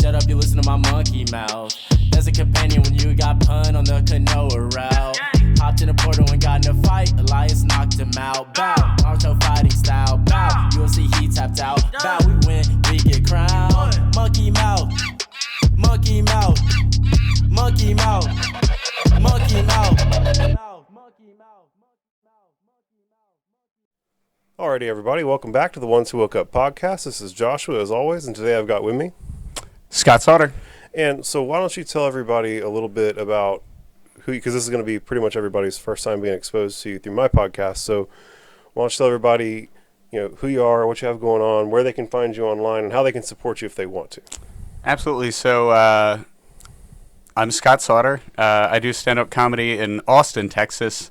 shut up, you listen to my monkey mouth. There's a companion when you got pun on the canoa route. Hopped in a portal and got in a fight, Elias knocked him out. Bow, Naruto fighting style. Bow, UFC he tapped out. Bow, we win, we get crowned. Monkey mouth, monkey mouth, monkey mouth, monkey mouth. Alrighty, everybody, welcome back to the Ones Who Woke Up podcast. This is Joshua, as always, and today I've got with me Scott Sauter. And so why don't you tell everybody a little bit about who, because this is going to be pretty much everybody's first time being exposed to you through my podcast. So why don't you tell everybody, who you are, what you have going on, where they can find you online, and how they can support you if they want to. Absolutely. So I'm Scott Sauter. I do stand-up comedy in Austin, Texas,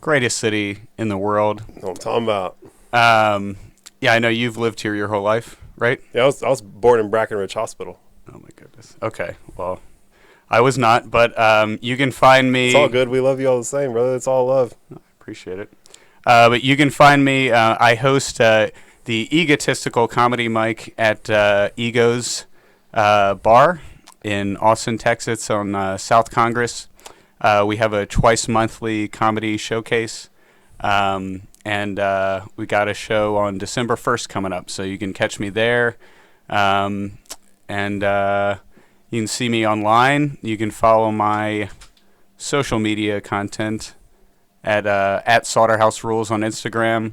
greatest city in the world. That's what I'm talking about. Yeah, I know you've lived here your whole life, right? Yeah, I was born in Brackenridge Hospital. Oh, my goodness. Okay, well, I was not, but you can find me. It's all good. We love you all the same, brother. It's all love. I appreciate it. But you can find me. I host the Egotistical Comedy Mic at Ego's Bar in Austin, Texas on South Congress. We have a twice monthly comedy showcase. And we got a show on December 1st coming up, so you can catch me there. And you can see me online. You can follow my social media content at Sauterhouse Rules on Instagram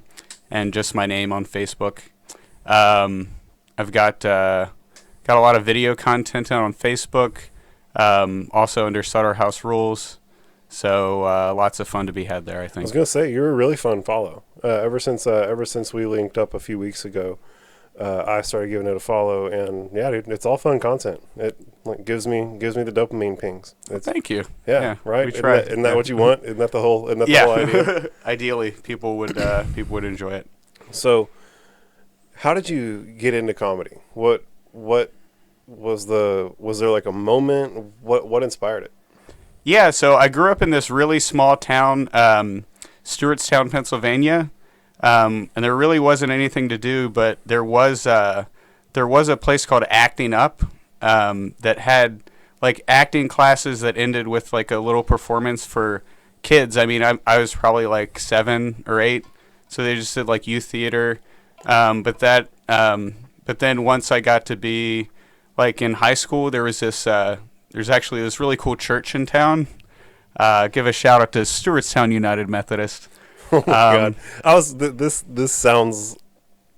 and just my name on Facebook. I've got a lot of video content out on Facebook, also under Sauterhouse Rules. So lots of fun to be had there, I think. I was gonna say you're a really fun follow. Ever since we linked up a few weeks ago, I started giving it a follow, and yeah, dude, it's all fun content. It gives me the dopamine pings. Thank you. Yeah, right. We try. Isn't that what you want? Isn't that the whole idea? Ideally, people would enjoy it. So, how did you get into comedy? What was there like a moment? What inspired it? Yeah, so I grew up in this really small town, Stewartstown, Pennsylvania, and there really wasn't anything to do, but there was a place called Acting Up that had like acting classes that ended with like a little performance for kids. I mean, I was probably like 7 or 8, so they just did like youth theater, but then once I got to be like in high school, there was this. There's actually this really cool church in town. Give a shout out to Stewartstown United Methodist. Oh my God! This sounds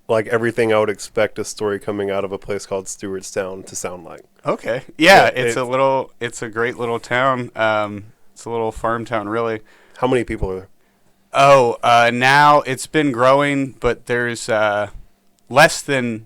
like everything I would expect a story coming out of a place called Stewartstown to sound like. Okay, yeah, it's a great little town. It's a little farm town, really. How many people are there? Oh, now it's been growing, but there's less than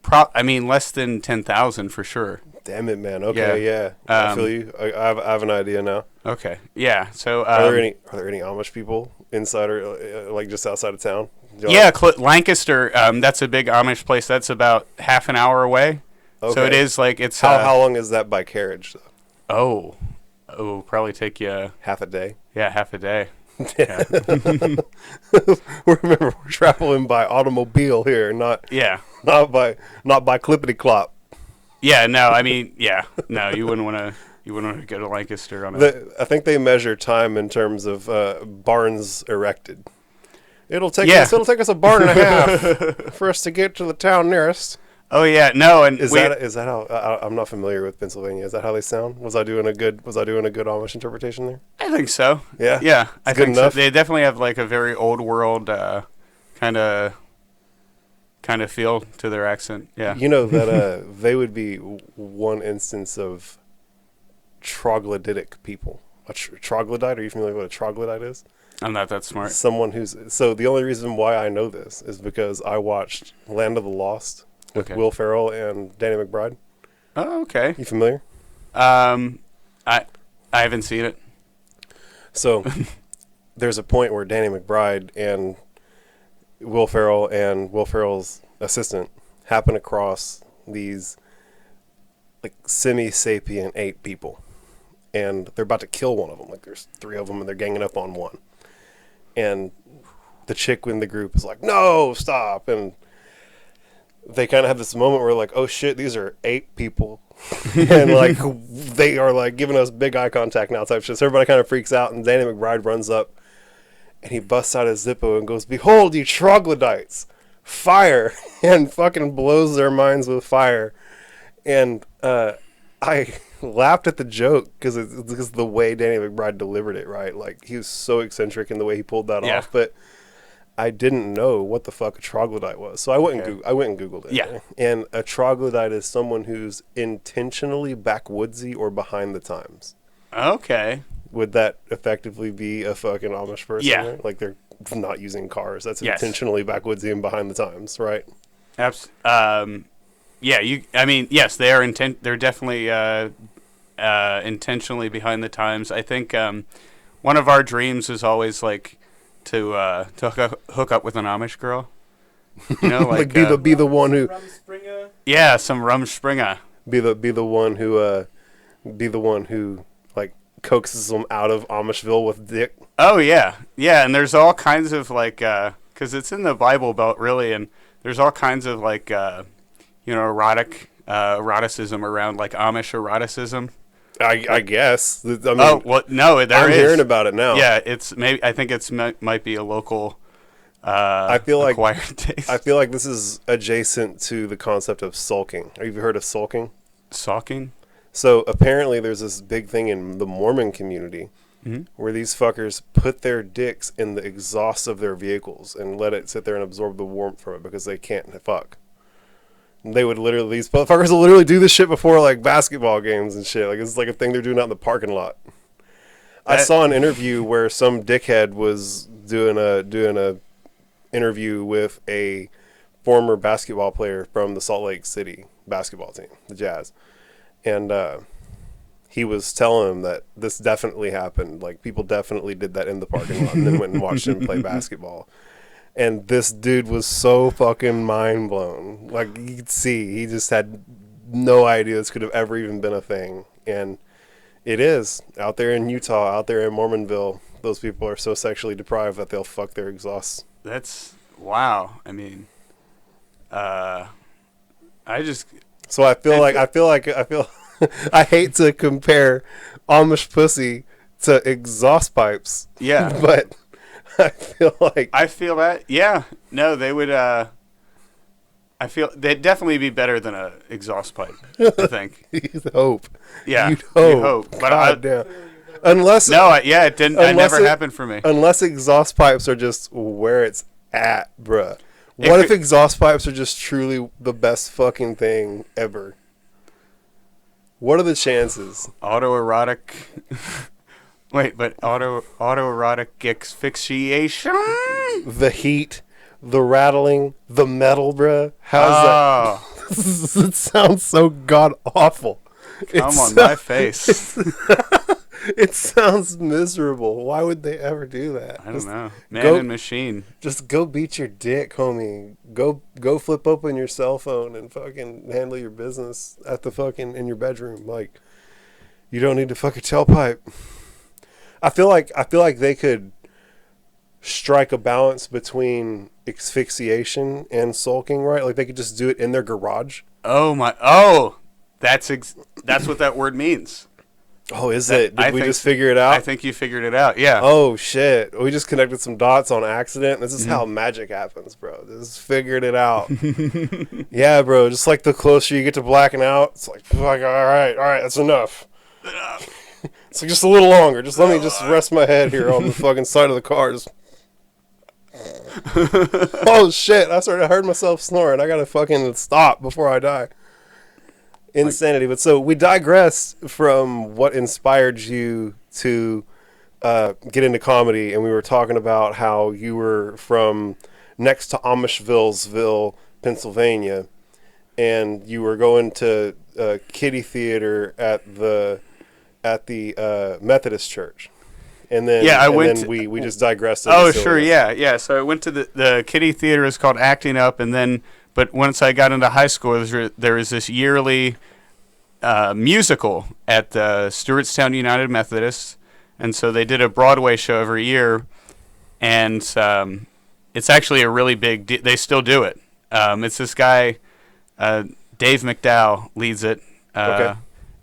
10,000 for sure. Damn it, man. Okay, yeah. I feel you. I have an idea now. Okay, yeah. So, are there any Amish people inside or like just outside of town? Yeah, Lancaster. That's a big Amish place. That's about half an hour away. Okay. So it is like it's. How long is that by carriage though? Oh, probably take you half a day. Yeah, half a day. Yeah. Remember, we're traveling by automobile here, not by clippity clop. Yeah, no, I mean, no, you wouldn't want to go to Lancaster on a. I think they measure time in terms of barns erected. It'll take us a barn and a half for us to get to the town nearest. Oh yeah, no, and is that how? I'm not familiar with Pennsylvania. Is that how they sound? Was I doing a good Amish interpretation there? I think so. Yeah, I think so. They definitely have like a very old world kind of feel to their accent. Yeah. You know that they would be one instance of troglodytic people. A troglodyte? Are you familiar with what a troglodyte is? I'm not that smart. Someone so the only reason why I know this is because I watched Land of the Lost with Will Ferrell and Danny McBride. Oh, okay. You familiar? I haven't seen it. So there's a point where Danny McBride and Will Ferrell and Will Ferrell's assistant happen across these like semi-sapient ape people, and they're about to kill one of them. Like there's 3 of them, and they're ganging up on one. And the chick in the group is like, "No, stop!" And they kind of have this moment where like, oh shit, these are 8 people. And like they are like giving us big eye contact now type shit. So everybody kind of freaks out, and Danny McBride runs up and he busts out his Zippo and goes, "Behold, ye troglodytes, fire!" and fucking blows their minds with fire. And I laughed at the joke because it's the way Danny McBride delivered it, right? Like, he was so eccentric in the way he pulled that off, but I didn't know what the fuck a troglodyte was. So I went and Googled it. Yeah. And a troglodyte is someone who's intentionally backwoodsy or behind the times. Okay. Would that effectively be a fucking Amish person? Yeah. Right? Like, they're not using cars. That's Yes. intentionally backwoodsy and behind the times, right? Yeah, I mean, yes, they are they're definitely intentionally behind the times. I think one of our dreams is always like to hook up with an Amish girl. You know, like be the one who some Rumspringa. be the one who like coaxes them out of Amishville with dick. Oh yeah, and there's all kinds of like because it's in the Bible Belt really, and there's all kinds of like eroticism around like Amish eroticism. I guess. I mean, no, I'm hearing about it now. Yeah, I think it's might be a local. I feel like acquired taste. I feel like this is adjacent to the concept of sulking. Have you heard of sulking? Sulking? So apparently, there's this big thing in the Mormon community where these fuckers put their dicks in the exhaust of their vehicles and let it sit there and absorb the warmth from it because they can't fuck. They would literally, these motherfuckers will literally do this shit before like basketball games and shit. Like, it's like a thing they're doing out in the parking lot. I saw an interview where some dickhead was doing a interview with a former basketball player from the Salt Lake City basketball team, the Jazz, and he was telling him that this definitely happened. Like, people definitely did that in the parking lot and then went and watched him play basketball. And this dude was so fucking mind blown. Like, you could see, he just had no idea this could have ever even been a thing. And it is. Out there in Utah, out there in Mormonville, those people are so sexually deprived that they'll fuck their exhausts. That's, wow. I mean, I hate to compare Amish pussy to exhaust pipes. Yeah. But I feel that. Yeah. No, they would. I feel they'd definitely be better than a exhaust pipe. I think. You'd hope. Yeah. You'd hope. But damn. Unless it didn't. It never happened for me. Unless exhaust pipes are just where it's at, bruh. What if exhaust pipes are just truly the best fucking thing ever? What are the chances? Autoerotic. Wait, but autoerotic asphyxiation? The heat, the rattling, the metal, bruh. How's that? It sounds so god awful. Come on my face. It sounds miserable. Why would they ever do that? I don't know. Man and machine. Just go beat your dick, homie. Go flip open your cell phone and fucking handle your business at the fucking in your bedroom. Like, you don't need to fuck a tailpipe. I feel like they could strike a balance between asphyxiation and sulking, right? Like, they could just do it in their garage. That's what that word means. Oh, is it? Did we just figure it out? I think you figured it out, yeah. Oh, shit. We just connected some dots on accident. This is how magic happens, bro. Just figured it out. Yeah, bro. Just like the closer you get to blacking out, it's like all right, that's enough. It's like just a little longer. Just let me just rest my head here on the fucking side of the car. Just... Oh, shit. I heard myself snoring. I gotta fucking stop before I die. Insanity. But so we digressed from what inspired you to get into comedy, and we were talking about how you were from next to Amishvillesville, Pennsylvania, and you were going to kiddie theater at the Methodist church. And then we just digressed. Oh, sure, yeah. So I went to the kiddie theater. Is called Acting Up, and then. But once I got into high school, there was this yearly musical at the Stewartstown United Methodist, and so they did a Broadway show every year, and it's actually a really big. They still do it. It's this guy Dave McDowell leads it. Okay.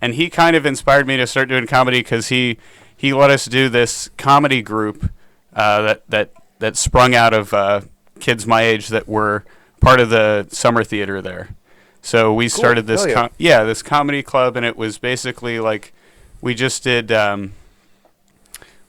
And he kind of inspired me to start doing comedy because he let us do this comedy group that sprung out of kids my age that were part of the summer theater there. So we started this this comedy club, and it was basically like we just did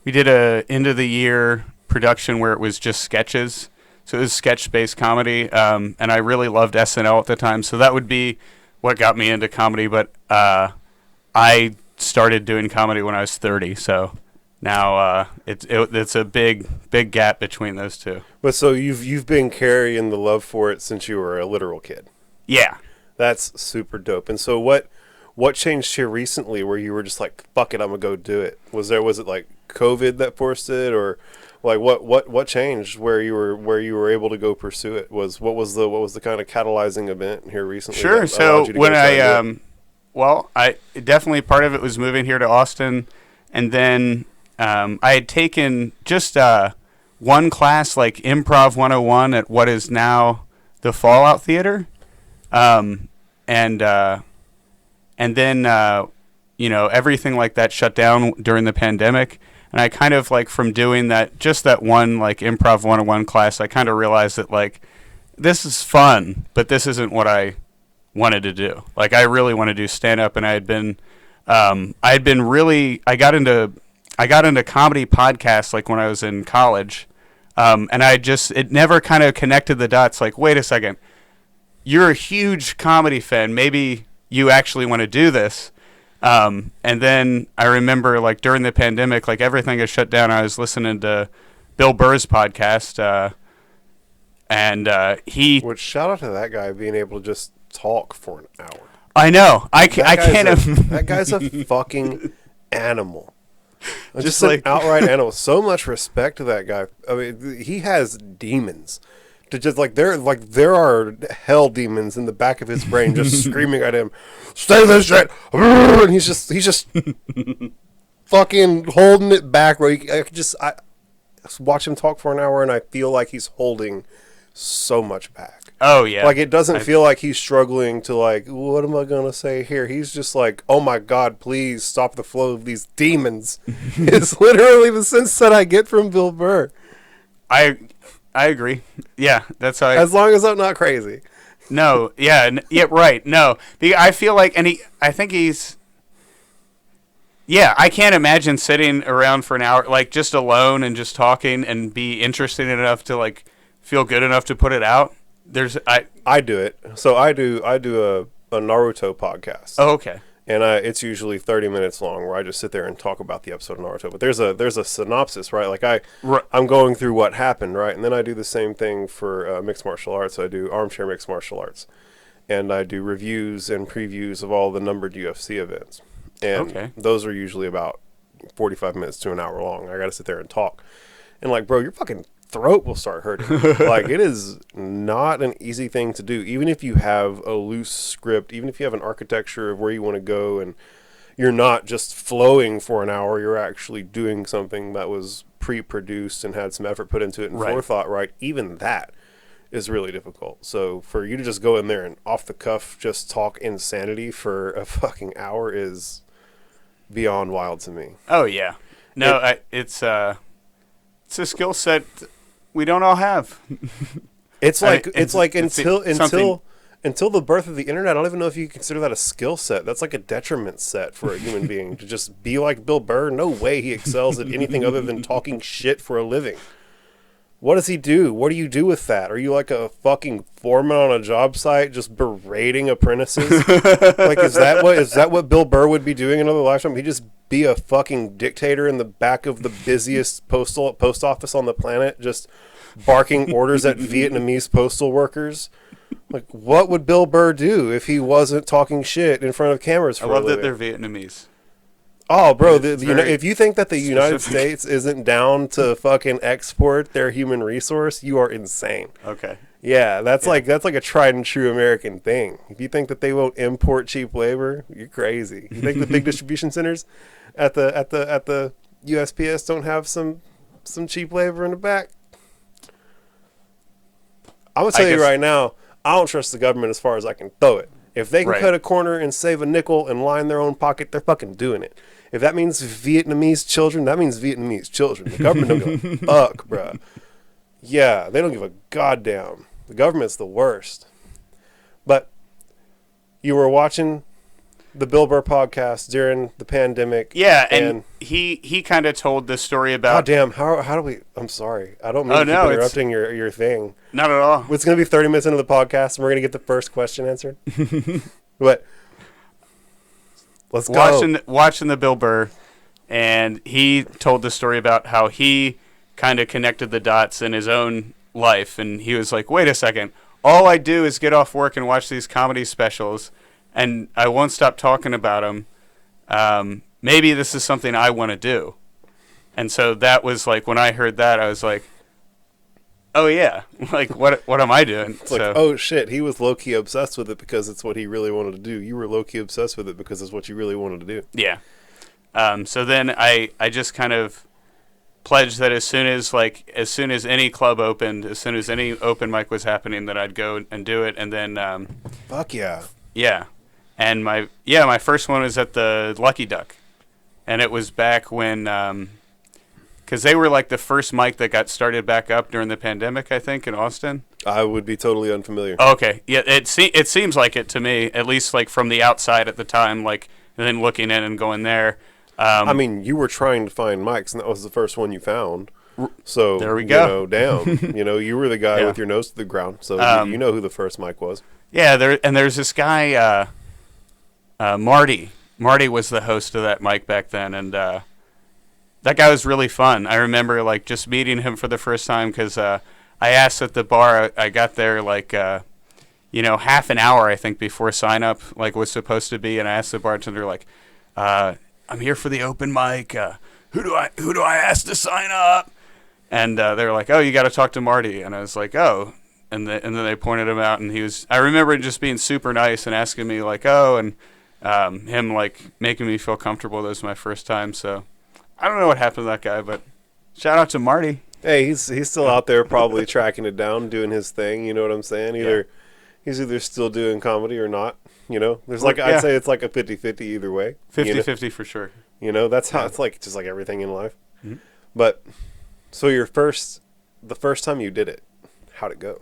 we did a end of the year production where it was just sketches. So it was sketch-based comedy, and I really loved SNL at the time. So that would be what got me into comedy. But I started doing comedy when I was 30. So now it's a big gap between those two. But so you've been carrying the love for it since you were a literal kid. Yeah, that's super dope. And so what changed here recently where you were just like, fuck it, I'm gonna go do it? Was it like COVID that forced it, or like what changed where you were able to go pursue it? What was the kind of catalyzing event here recently? Sure. So when I definitely part of it was moving here to Austin, and then I had taken just one class, like Improv 101 at what is now the Fallout Theater, and then everything like that shut down during the pandemic. And I kind of like from doing that one like Improv 101 class, I kind of realized that like this is fun, but this isn't what I wanted to do. Like I really want to do stand up, and I got into comedy podcasts like when I was in college, and it never kind of connected the dots. Like, wait a second, you're a huge comedy fan. Maybe you actually want to do this. And then I remember like during the pandemic, like everything is shut down. I was listening to Bill Burr's podcast, Which shout out to that guy being able to just talk for an hour. I know. I can't. That guy's a fucking animal. Just like an outright animal. So much respect to that guy. I mean, he has demons. To just there are hell demons in the back of his brain just screaming at him, "Stay this shit!" And he's just fucking holding it back. Where I just watch him talk for an hour, and I feel like he's holding so much back. Oh yeah, like it doesn't feel like he's struggling to like, what am I gonna say here? He's just like, oh my god, please stop the flow of these demons. It's literally the sense that I get from Bill Burr. I agree. Yeah, that's how. As long as I'm not crazy. No. Yeah. Right. No. I feel like, I think he's. Yeah, I can't imagine sitting around for an hour, like just alone and just talking and be interested enough to like feel good enough to put it out. I do it. So I do a Naruto podcast. Oh, okay. And it's usually 30 minutes long, where I just sit there and talk about the episode of Naruto. But there's a synopsis, right? Like I'm going through what happened, right? And then I do the same thing for mixed martial arts. I do armchair mixed martial arts, and I do reviews and previews of all the numbered UFC events. And those are usually about 45 minutes to an hour long. I got to sit there and talk, and like, bro, your fucking throat will start hurting. Like, it is not an easy thing to do, even if you have a loose script, even if you have an architecture of where you want to go, and you're not just flowing for an hour, you're actually doing something that was pre-produced and had some effort put into it and forethought, right? Even that is really difficult. So for you to just go in there and off the cuff just talk insanity for a fucking hour is beyond wild to me. Oh yeah. No, it's a skill set we don't all have. Until the birth of the internet, I don't even know if you consider that a skill set. That's like a detriment set for a human being to just be like Bill Burr. No way he excels at anything other than talking shit for a living. What does he do? What do you do with that? Are you like a fucking foreman on a job site just berating apprentices? Like, is that what Bill Burr would be doing in another lifetime? He'd just be a fucking dictator in the back of the busiest post office on the planet, just barking orders at Vietnamese postal workers. Like, what would Bill Burr do if he wasn't talking shit in front of cameras for a living? I love that they're Vietnamese. Oh, bro, if you think that the United States isn't down to fucking export their human resource, you are insane. Okay. Yeah, that's like a tried and true American thing. If you think that they won't import cheap labor, you're crazy. You think the big distribution centers at the USPS don't have some cheap labor in the back? I'm gonna tell you right now, I don't trust the government as far as I can throw it. If they can Right. cut a corner and save a nickel and line their own pocket, they're fucking doing it. If that means Vietnamese children, that means Vietnamese children. The government don't give a fuck, bruh. Yeah, they don't give a goddamn. The government's the worst. But you were watching the Bill Burr podcast during the pandemic. Yeah, and he kind of told the story about... Goddamn, how do we... I'm sorry. I don't mean to keep interrupting your thing. Not at all. It's going to be 30 minutes into the podcast, and we're going to get the first question answered. But let's go. Watching the Bill Burr, and he told the story about how he kind of connected the dots in his own life, and he was like, wait a second, all I do is get off work and watch these comedy specials, and I won't stop talking about them. Maybe this is something I want to do. And so that was like, when I heard that, I was like, oh yeah, like what am I doing? It's like, oh shit, he was low-key obsessed with it because it's what he really wanted to do. You were low-key obsessed with it because it's what you really wanted to do. Yeah. So then I just kind of pledged that as soon as any club opened, as soon as any open mic was happening, that I'd go and do it. And then Fuck yeah. Yeah. And my first one was at the Lucky Duck. And it was back when because they were like the first mic that got started back up during the pandemic, I think, in Austin. I would be totally unfamiliar. Okay. Yeah, it seems like it to me, at least like from the outside at the time, like, and then looking in and going there. I mean, you were trying to find mics, and that was the first one you found. So there we go. You were the guy Yeah. with your nose to the ground. So you know who the first mic was. Yeah, there's this guy, Marty. Marty was the host of that mic back then, and that guy was really fun. I remember like just meeting him for the first time because I asked at the bar. I got there like half an hour I think before sign up like was supposed to be, and I asked the bartender like, I'm here for the open mic. Who do I ask to sign up? And they were like, oh, you got to talk to Marty. And I was like, oh. And then they pointed him out, and I remember just being super nice and asking me like, oh, and him like making me feel comfortable. That was my first time. So I don't know what happened to that guy, but shout out to Marty. Hey, he's still out there probably tracking it down, doing his thing. You know what I'm saying? He's either still doing comedy or not. There's like, I'd say it's like a 50-50 either way. 50-50 for sure. That's how it's like, just like everything in life. Mm-hmm. But so the first time you did it, how'd it go?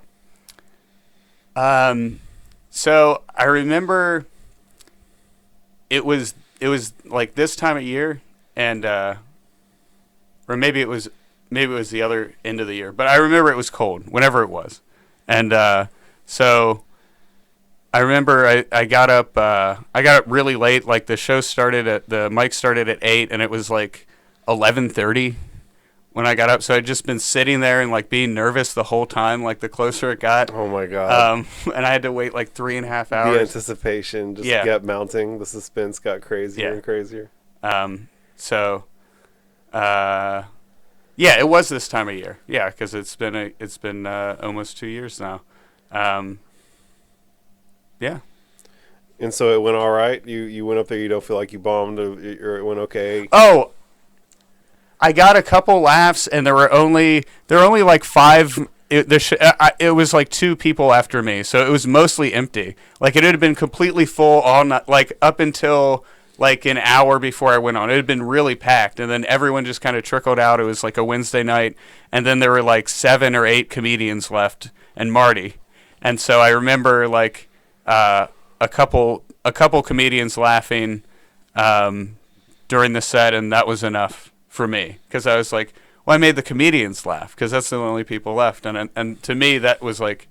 So I remember it was like this time of year, and or maybe it was the other end of the year, but I remember it was cold whenever it was, and so I remember I got up really late. Like the mic started at 8, and it was like 11:30 when I got up. So I'd just been sitting there and like being nervous the whole time, like the closer it got. Oh my God. And I had to wait like 3.5 hours. The anticipation just kept mounting. The suspense got crazier and crazier. It was this time of year. Yeah, because it's been almost 2 years now. Yeah. And so it went all right. You went up there. You don't feel like you bombed, or it went okay. Oh, I got a couple laughs, and there were only like 5. It was like 2 people after me, so it was mostly empty. Like it had been completely full all night, like up until like an hour before I went on. It had been really packed, and then everyone just kind of trickled out. It was like a Wednesday night, and then there were like 7 or 8 comedians left, and Marty. And so I remember like a couple comedians laughing during the set, and that was enough for me, because I was like, well, I made the comedians laugh because that's the only people left, and to me that was like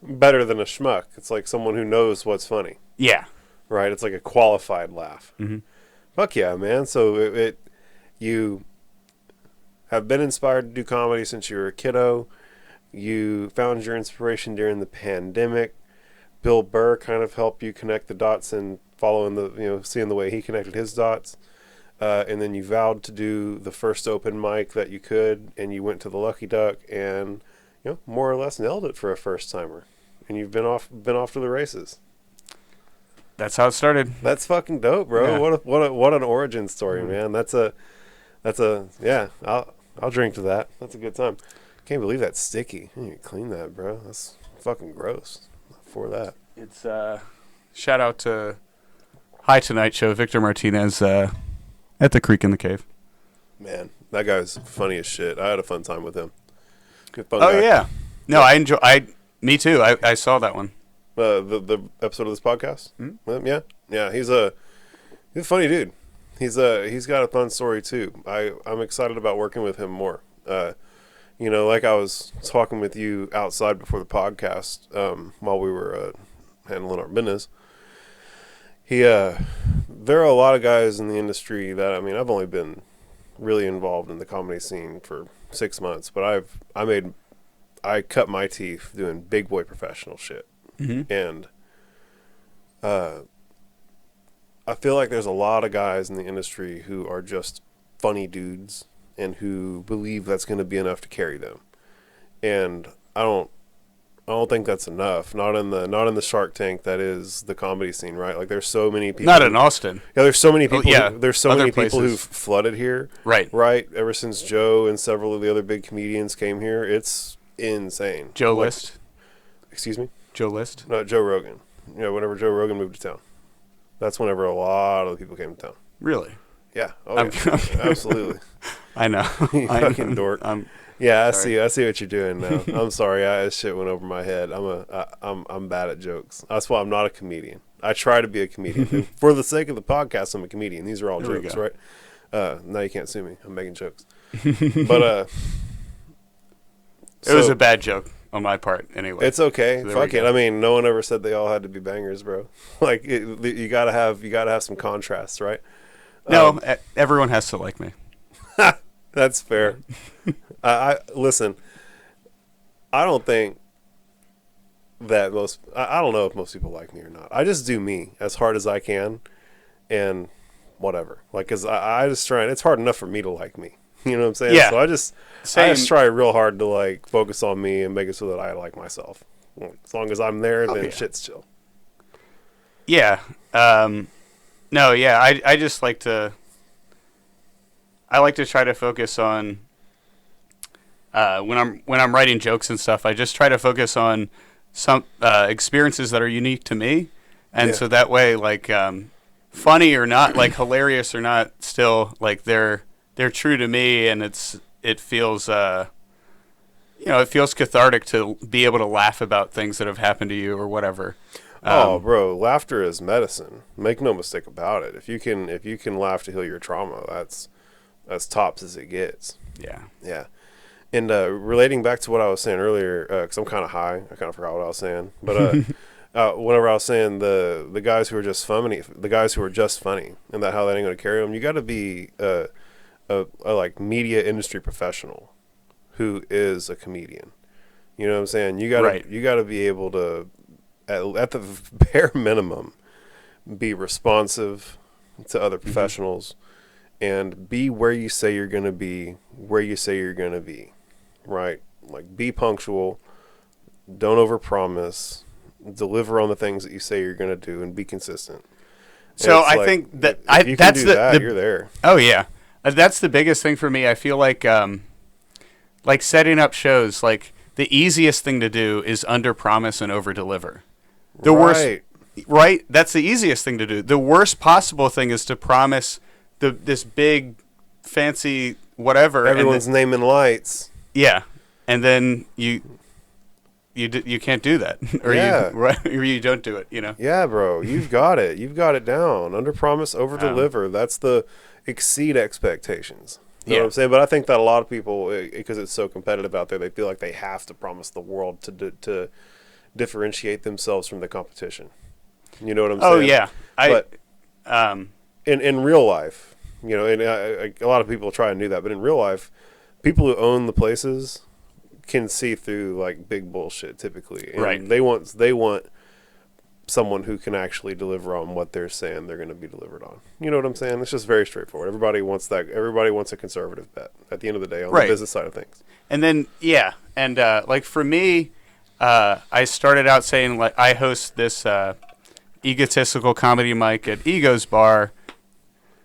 better than a schmuck. It's like someone who knows what's funny. Yeah. Right? It's like a qualified laugh. Mm-hmm. Fuck yeah, man. So you have been inspired to do comedy since you were a kiddo. You found your inspiration during the pandemic. Bill Burr kind of helped you connect the dots and following seeing the way he connected his dots. And then you vowed to do the first open mic that you could, and you went to the Lucky Duck and more or less nailed it for a first timer. And you've been off to the races. That's how it started. That's fucking dope, bro. Yeah. What an origin story, man. That's a I'll drink to that. That's a good time. Can't believe that's sticky. You need to clean that, bro. That's fucking gross for that. It's shout out to Hi Tonight Show, Victor Martinez at the Creek in the Cave. Man, that guy's funny as shit. I had a fun time with him. Good fun Oh guy. yeah, no, me too. I saw that one. The episode of this podcast. Yeah. He's a funny dude. He's got a fun story too. I'm excited about working with him more. Like I was talking with you outside before the podcast, while we were handling our business. There are a lot of guys in the industry that, I've only been really involved in the comedy scene for 6 months, but I cut my teeth doing big boy professional shit. Mm-hmm. And I feel like there's a lot of guys in the industry who are just funny dudes and who believe that's going to be enough to carry them. And I don't think that's enough. Not in the Shark Tank that is the comedy scene, right? Like there's so many people. Not in Austin. Yeah, there's so many people. There's so many places. people who've flooded here. Right. Ever since Joe and several of the other big comedians came here, it's insane. Joe List. Excuse me? Joe List? No, Joe Rogan. Whenever Joe Rogan moved to town. That's whenever a lot of the people came to town. Really? Yeah. Oh, yeah. Absolutely. I know. You fucking dork. Yeah, I see what you're doing now. I'm sorry. This shit went over my head. I'm bad at jokes. That's why I'm not a comedian. I try to be a comedian. For the sake of the podcast, I'm a comedian. These are all jokes, right? Now you can't sue me. I'm making jokes. But it was a bad joke on my part, anyway. It's okay. So Fuck it. No one ever said they all had to be bangers, bro. Like you gotta have some contrasts, right? No, everyone has to like me. That's fair. I listen. I don't think that I don't know if most people like me or not. I just do me as hard as I can, and whatever. Like, cause I just try. It's hard enough for me to like me. You know what I'm saying? Yeah. So I just try real hard to like focus on me and make it so that I like myself. As long as I'm there, then shit's chill. Yeah. No. Yeah. I just like to. I like to try to focus on. When I'm writing jokes and stuff, I just try to focus on some experiences that are unique to me, and so that way, like, funny or not, like hilarious or not, still like they're true to me, and it feels it feels cathartic to be able to laugh about things that have happened to you or whatever. Bro, laughter is medicine. Make no mistake about it. If you can laugh to heal your trauma, that's tops as it gets. Yeah. And relating back to what I was saying earlier, because I'm kind of high, I kind of forgot what I was saying. But whenever I was saying the guys who are just funny, and that how that ain't going to carry them, you got to be a like media industry professional who is a comedian. You know what I'm saying? You got to be able to, at the bare minimum, be responsive to other professionals. And be where you say you're going to be, right? Like, be punctual, don't overpromise, deliver on the things that you say you're going to do, and be consistent. So I think that if you can do that, you're there. Oh yeah, that's the biggest thing for me. I feel like setting up shows, like the easiest thing to do is underpromise and overdeliver. The worst, right? That's the easiest thing to do. The worst possible thing is to promise this big, fancy whatever. Everyone's naming lights. Yeah, and then you can't do that, or you don't do it. Yeah, bro, you've got it. You've got it down. Under promise, over deliver. That's the exceed expectations. You know what I'm saying? But I think that a lot of people, because it's so competitive out there, they feel like they have to promise the world to differentiate themselves from the competition. You know what I'm saying? Oh yeah, but in real life. And a lot of people try and do that, but in real life, people who own the places can see through like big bullshit typically. And right. They want someone who can actually deliver on what they're saying they're going to be delivered on. You know what I'm saying? It's just very straightforward. Everybody wants that. Everybody wants a conservative bet at the end of the day on the business side of things. And then like for me, I started out saying like I host this egotistical comedy mic at Ego's Bar.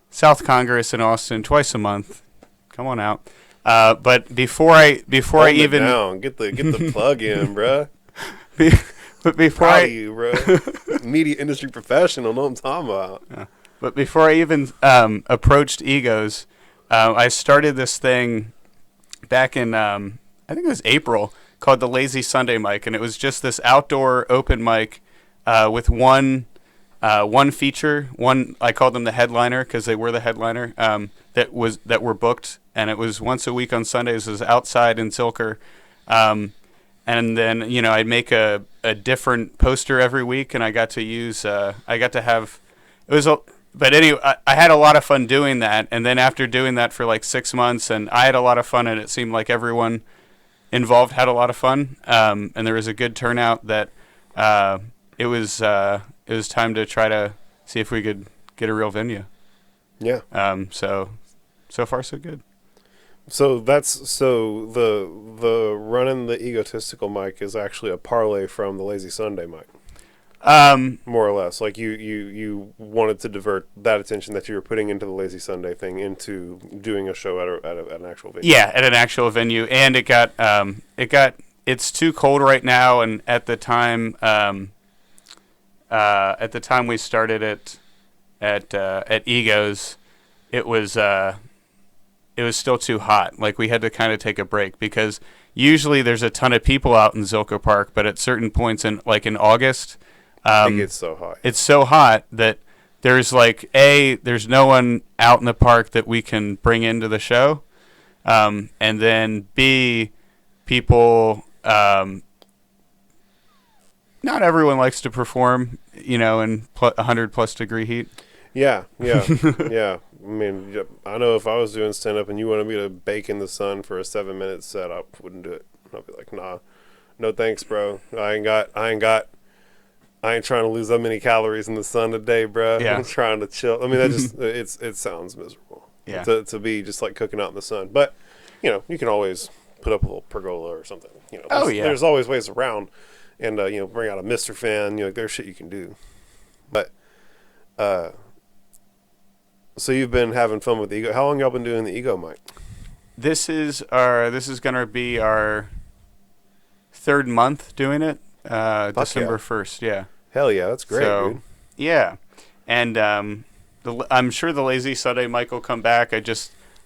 South Congress in Austin twice a month. Come on out. But before I even get the plug in, bruh. But before Proud of you, bro. Media industry professional, know what I'm talking about. But before I even approached Egos, I started this thing back in, I think it was April, called the Lazy Sunday Mic. And it was just this outdoor open mic with one feature. I called them the headliner because they were the headliner that were booked. And it was once a week on Sundays. It was outside in Silker. And then, I'd make a different poster every week. And I got to use, but anyway, I had a lot of fun doing that. And then after doing that for like 6 months, and I had a lot of fun, and it seemed like everyone involved had a lot of fun. And there was a good turnout that it was time to try to see if we could get a real venue. Yeah. So far so good. So the running the egotistical mic is actually a parlay from the Lazy Sunday mic. More or less, like you wanted to divert that attention that you were putting into the Lazy Sunday thing into doing a show at an actual venue. Yeah, at an actual venue, and it's too cold right now. And at the time we started it at Egos, it was still too hot. Like we had to kind of take a break because usually there's a ton of people out in Zilker Park, but at certain points in August. It gets so hot. It's so hot that there's there's no one out in the park that we can bring into the show. And then B, people, not everyone likes to perform, in 100+ degree heat. Yeah. Yeah. I mean, I know if I was doing stand-up and you wanted me to bake in the sun for a 7-minute set, I wouldn't do it. I'd be like, nah, no thanks, bro. I ain't trying to lose that many calories in the sun today, bro. Yeah. I'm trying to chill. I mean, that just it sounds miserable. Yeah. To be just like cooking out in the sun, but you can always put up a little pergola or something. There's always ways around, and bring out a Mister fan. There's shit you can do, but so you've been having fun with the ego. How long y'all been doing the ego mic? This is gonna be our 3rd month doing it. December 1st, yeah. Hell yeah, that's great, dude. Yeah, and I'm sure the Lazy Sunday mic will come back. I'd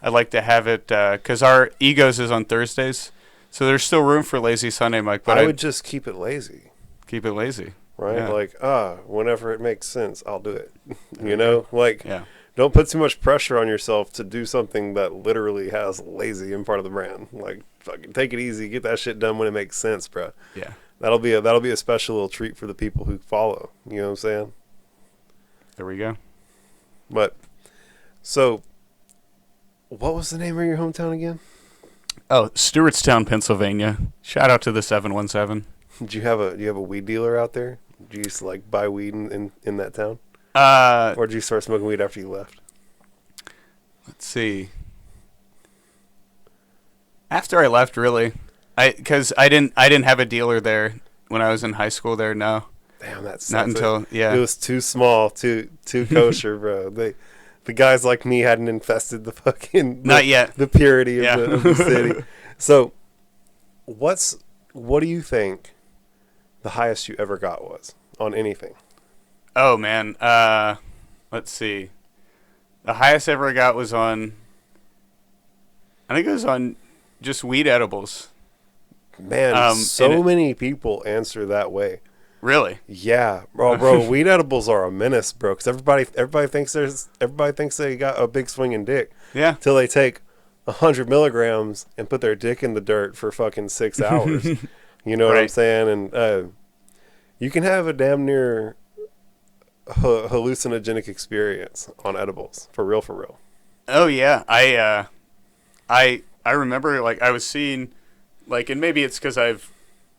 like to have it because our Egos is on Thursdays, so there's still room for Lazy Sunday mic. But I would just keep it lazy. Keep it lazy, right? Yeah. Like whenever it makes sense, I'll do it. Yeah. Don't put too much pressure on yourself to do something that literally has lazy in part of the brand. Like, fucking take it easy, get that shit done when it makes sense, bro. Yeah. That'll be a special little treat for the people who follow. You know what I'm saying? There we go. But so, what was the name of your hometown again? Oh, Stewartstown, Pennsylvania. Shout out to the 717. Do you have a weed dealer out there? Did you used to buy weed in that town? Or did you start smoking weed after you left? Let's see. After I left, really. Because I didn't have a dealer there when I was in high school there, no. Damn, that's not until, yeah. It was too small, too kosher, bro. The guys like me hadn't infested the fucking... Not yet. The purity of the city. So, what do you think the highest you ever got was on anything? Oh, man. Let's see. The highest I ever got was on... I think it was on just weed edibles. Man, many people answer that way. Really? Yeah, bro. Weed edibles are a menace, bro. Because everybody thinks they got a big swinging dick. Yeah. Till they take 100 milligrams and put their dick in the dirt for fucking 6 hours. You know what I'm saying? And you can have a damn near hallucinogenic experience on edibles. For real. Oh yeah, I remember I was seeing. And maybe it's because I've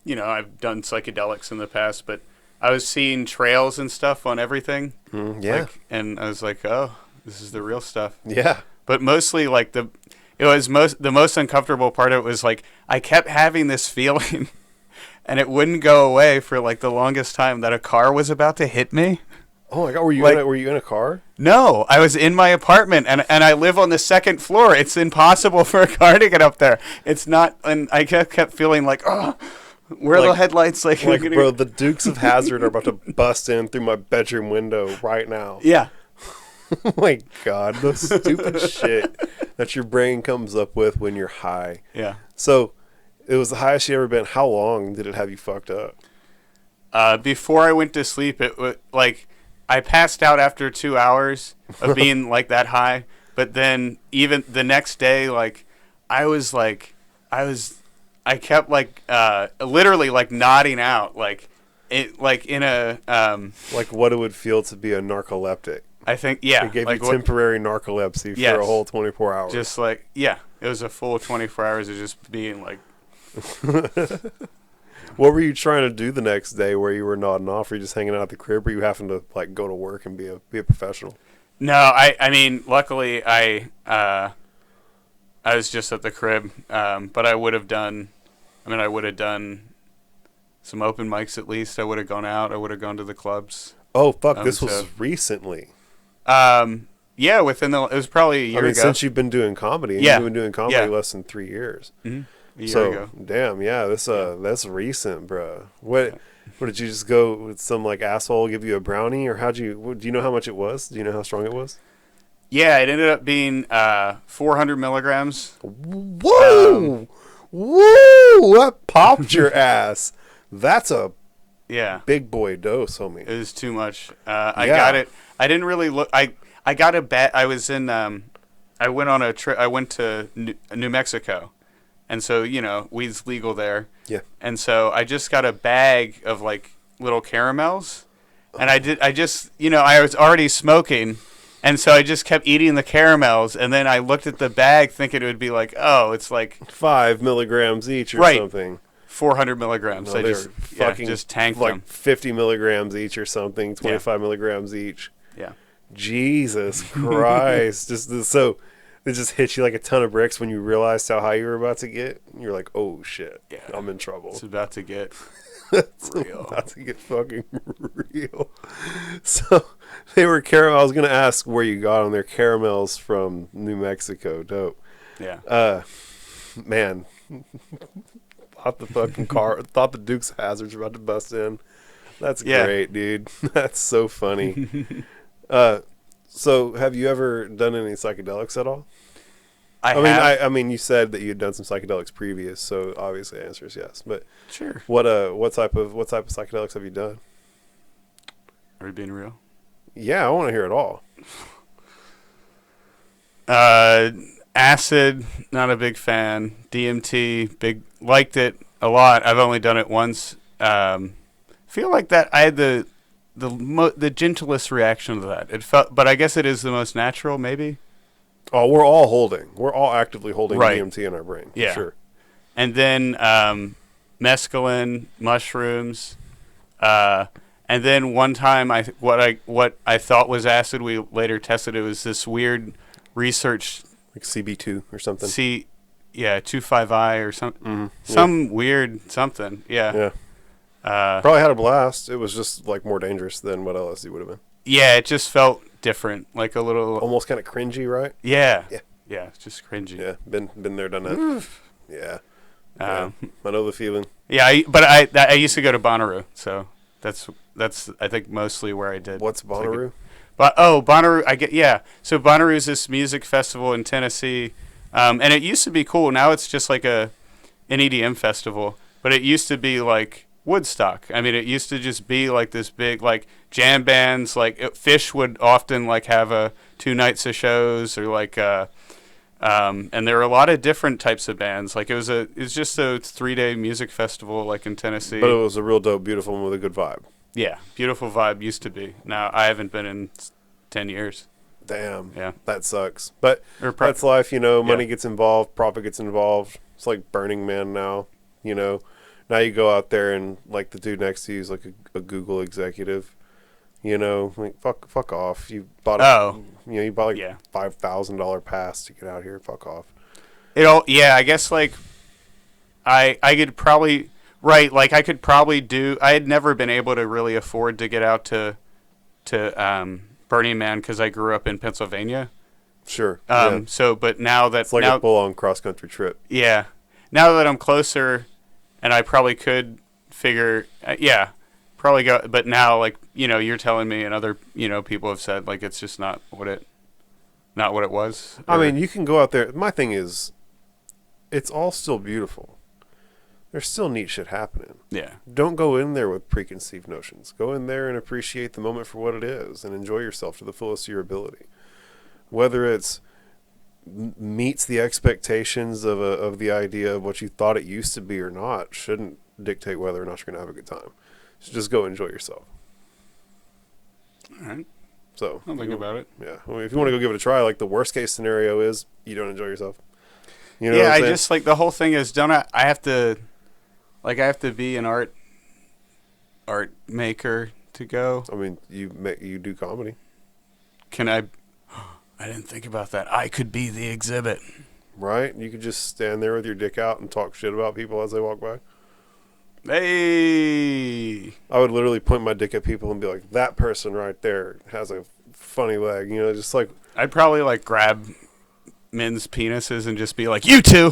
done psychedelics in the past, but I was seeing trails and stuff on everything. Yeah. And I was like, oh, this is the real stuff. Yeah. But mostly the most uncomfortable part of it was I kept having this feeling and it wouldn't go away for the longest time that a car was about to hit me. Oh my God, were you in a car? No, I was in my apartment, and I live on the 2nd floor. It's impossible for a car to get up there. It's not, and I kept feeling Where are the headlights? Like bro, the Dukes of Hazzard are about to bust in through my bedroom window right now. Yeah. Oh my God, the stupid shit that your brain comes up with when you're high. Yeah. So, it was the highest you ever been. How long did it have you fucked up? Before I went to sleep, it was like I passed out after 2 hours of being like that high. But then even the next day, like I kept like literally like nodding out, like it, like in a like what it would feel to be a narcoleptic. I think, yeah. It gave like you temporary narcolepsy yes. for a whole 24 hours. Just like, yeah, it was a full 24 hours of just being like. What were you trying to do the next day where you were nodding off? Were you just hanging out at the crib, or you having to like go to work and be a professional? No, I mean, luckily I was just at the crib, but I would have done some open mics at least. I would have gone out. I would have gone to the clubs. Oh, fuck, this was recently. Yeah, it was probably a year ago. Since you've been doing comedy. And you've been doing comedy less than 3 years. Mm-hmm. A year ago. Damn, yeah, that's recent, bro. What did you just go with some like asshole give you a brownie, or do you know how much it was? Do you know how strong it was? Yeah, it ended up being 400 milligrams. Whoa! Whoa! That popped your ass. That's a big boy dose, homie. It was too much. I got it. I didn't really look. I got a bag. I was in. I went on a trip. I went to New Mexico, and so weed's legal there. Yeah. And so I just got a bag of like little caramels, and I was already smoking. And so I just kept eating the caramels, and then I looked at the bag thinking it would be like, oh, it's like 5 milligrams each or something. 400 milligrams. No, I just tanked like them. 50 milligrams each or something, 25 milligrams each. Yeah. Jesus Christ. So it just hit you like a ton of bricks when you realized how high you were about to get. You're like, oh shit, I'm in trouble. It's about to get real. About to get fucking real. So they were caramel. I was going to ask where you got them. They're caramels from New Mexico. Dope. Yeah. Man. Thought the Dukes of Hazzard's about to bust in. That's great, dude. That's so funny. So have you ever done any psychedelics at all? I mean, you said that you had done some psychedelics previous, so obviously the answer is yes. But sure. What type of psychedelics have you done? Are we being real? Yeah, I want to hear it all. Acid, not a big fan. DMT, liked it a lot. I've only done it once. Feel like that I had the gentlest reaction to that. It felt, but I guess it is the most natural, maybe. Oh, we're all actively holding DMT in our brain. Yeah, for sure. And then mescaline, mushrooms, and then one time what I thought was acid, we later tested. It was this weird research. Like CB2 or something. 25I or something. Mm-hmm. Some weird something. Yeah. Yeah. Probably had a blast. It was just like more dangerous than what LSD would have been. Yeah, it just felt different, like a little. Almost kind of cringy, right? Yeah. Yeah. Yeah, it's just cringy. Yeah, been there, done that. Yeah. I know the feeling. Yeah, I used to go to Bonnaroo, so that's I think mostly where I did. What's Bonnaroo? Bonnaroo, So Bonnaroo is this music festival in Tennessee, and it used to be cool. Now it's just like an EDM festival, but it used to be like Woodstock. I mean, it used to just be like this big like jam bands. Like Fish would often like have 2 nights of shows, or like and there were a lot of different types of bands. Like it's just a 3-day music festival like in Tennessee. But it was a real dope, beautiful one with a good vibe. Yeah, beautiful vibe used to be. Now I haven't been in 10 years. Damn. Yeah. That sucks. But that's life, money gets involved, profit gets involved. It's like Burning Man now, Now you go out there and like the dude next to you is like a Google executive, like fuck off. You bought $5,000 pass to get out here. Fuck off. I guess like I could probably I could probably do. I had never been able to really afford to get out to Burning Man because I grew up in Pennsylvania. Sure. So, but now that it's like a full-on cross-country trip. Yeah. Now that I'm closer, and I probably could figure, probably go. But now, like, you're telling me, and other, people have said, like, it's just not what it was. I mean, you can go out there. My thing is, it's all still beautiful. There's still neat shit happening. Yeah. Don't go in there with preconceived notions. Go in there and appreciate the moment for what it is and enjoy yourself to the fullest of your ability. Whether it's meets the expectations of the idea of what you thought it used to be or not shouldn't dictate whether or not you're going to have a good time. So just go enjoy yourself. All right. So I'll think about it. Yeah. I mean, if you want to go give it a try, like the worst case scenario is you don't enjoy yourself. You know Yeah, what I'm I saying? just like the whole thing is I have to be an art maker to go. I mean, you do comedy. Can I didn't think about that. I could be the exhibit. Right? You could just stand there with your dick out and talk shit about people as they walk by. Hey. I would literally point my dick at people and be like, that person right there has a funny leg. Just like... I'd probably like grab men's penises and just be like, you two.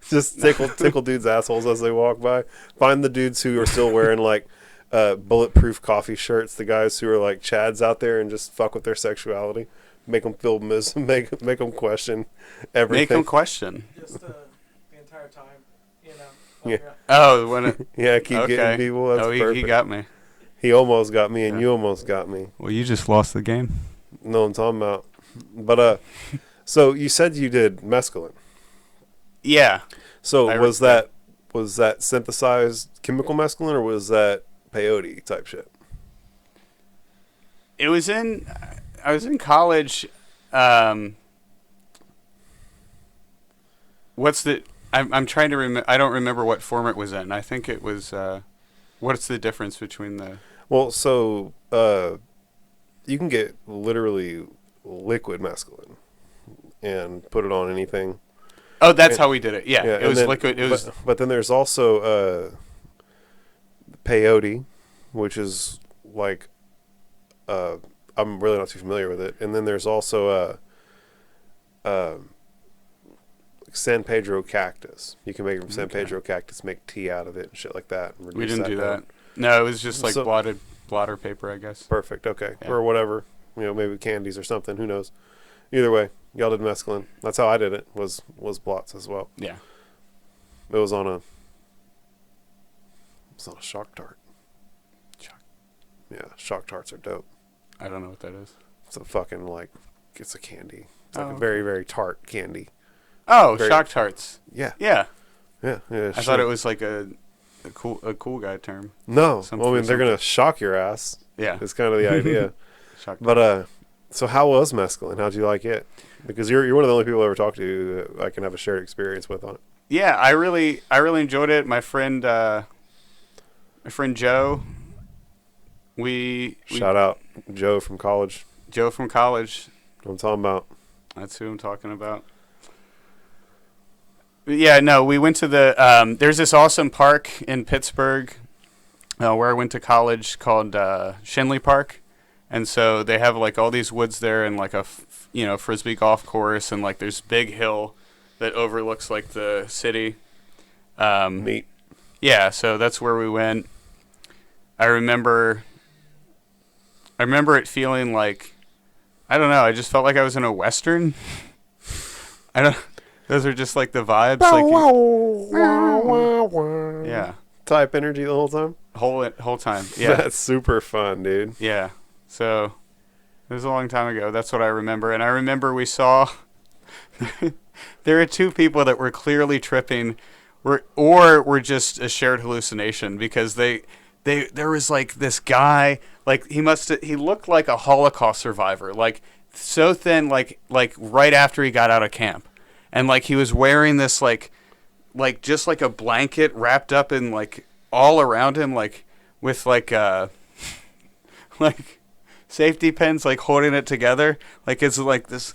Just tickle dudes' assholes as they walk by. Find the dudes who are still wearing like bulletproof coffee shirts. The guys who are like Chads out there and just fuck with their sexuality. Make them feel make them question everything. Make them question. Just the entire time, Yeah. Oh, when it, Yeah, keep okay. getting people. That's he perfect. got me. He almost got me, and you almost got me. Well, you just lost the game. No, I'm talking about. But so you said you did mescaline. Yeah. So was that synthesized chemical mescaline, or was that peyote type shit? I was in college. I'm trying to remember. I don't remember what form it was in. I think it was. What's the difference between the? Well, so you can get literally liquid mescaline and put it on anything. Oh, that's how we did it. Yeah, it was then, liquid. It was. But then there's also peyote, which is like I'm really not too familiar with it. And then there's also San Pedro cactus. You can make from San Pedro cactus, make tea out of it and shit like that. And We didn't do down. that. No, it was just like blotter paper, I guess. Perfect. Okay, Yeah. or whatever. Maybe candies or something. Who knows? Either way, y'all did mescaline. That's how I did it. Was blots as well. Yeah. It was on a shock tart. Yeah, shock tarts are dope. I don't know what that is. It's a fucking it's a candy. It's like Oh, a okay. very, very tart candy. Oh, Very- shock tarts. Yeah. Yeah. Yeah. I thought it was like a cool guy term. No. Something Well, I mean, for they're going to shock your ass. Yeah. It's kind of the idea. Shock But, so how was mescaline? How'd you like it? Because you're one of the only people I ever talked to that I can have a shared experience with on it. Yeah, I really enjoyed it. My friend Joe. We Shout out Joe from college. Joe from college. I'm talking about. That's who I'm talking about. Yeah, no, we went to the. There's this awesome park in Pittsburgh, where I went to college called Shenley Park, and so they have like all these woods there and like a frisbee golf course and like there's big hill that overlooks like the city. Neat. Yeah, so that's where we went. I remember it feeling like, I don't know, I just felt like I was in a Western. Those are just like the vibes. Yeah. Type energy the whole time? Whole time. Yeah. That's super fun, dude. Yeah. So it was a long time ago. That's what I remember. And I remember we saw there are two people that were clearly tripping or were just a shared hallucination because there was like this guy, like he looked like a Holocaust survivor, like so thin, like right after he got out of camp. And like he was wearing this like just like a blanket wrapped up in like all around him, like with like like safety pins, like holding it together. Like it's like this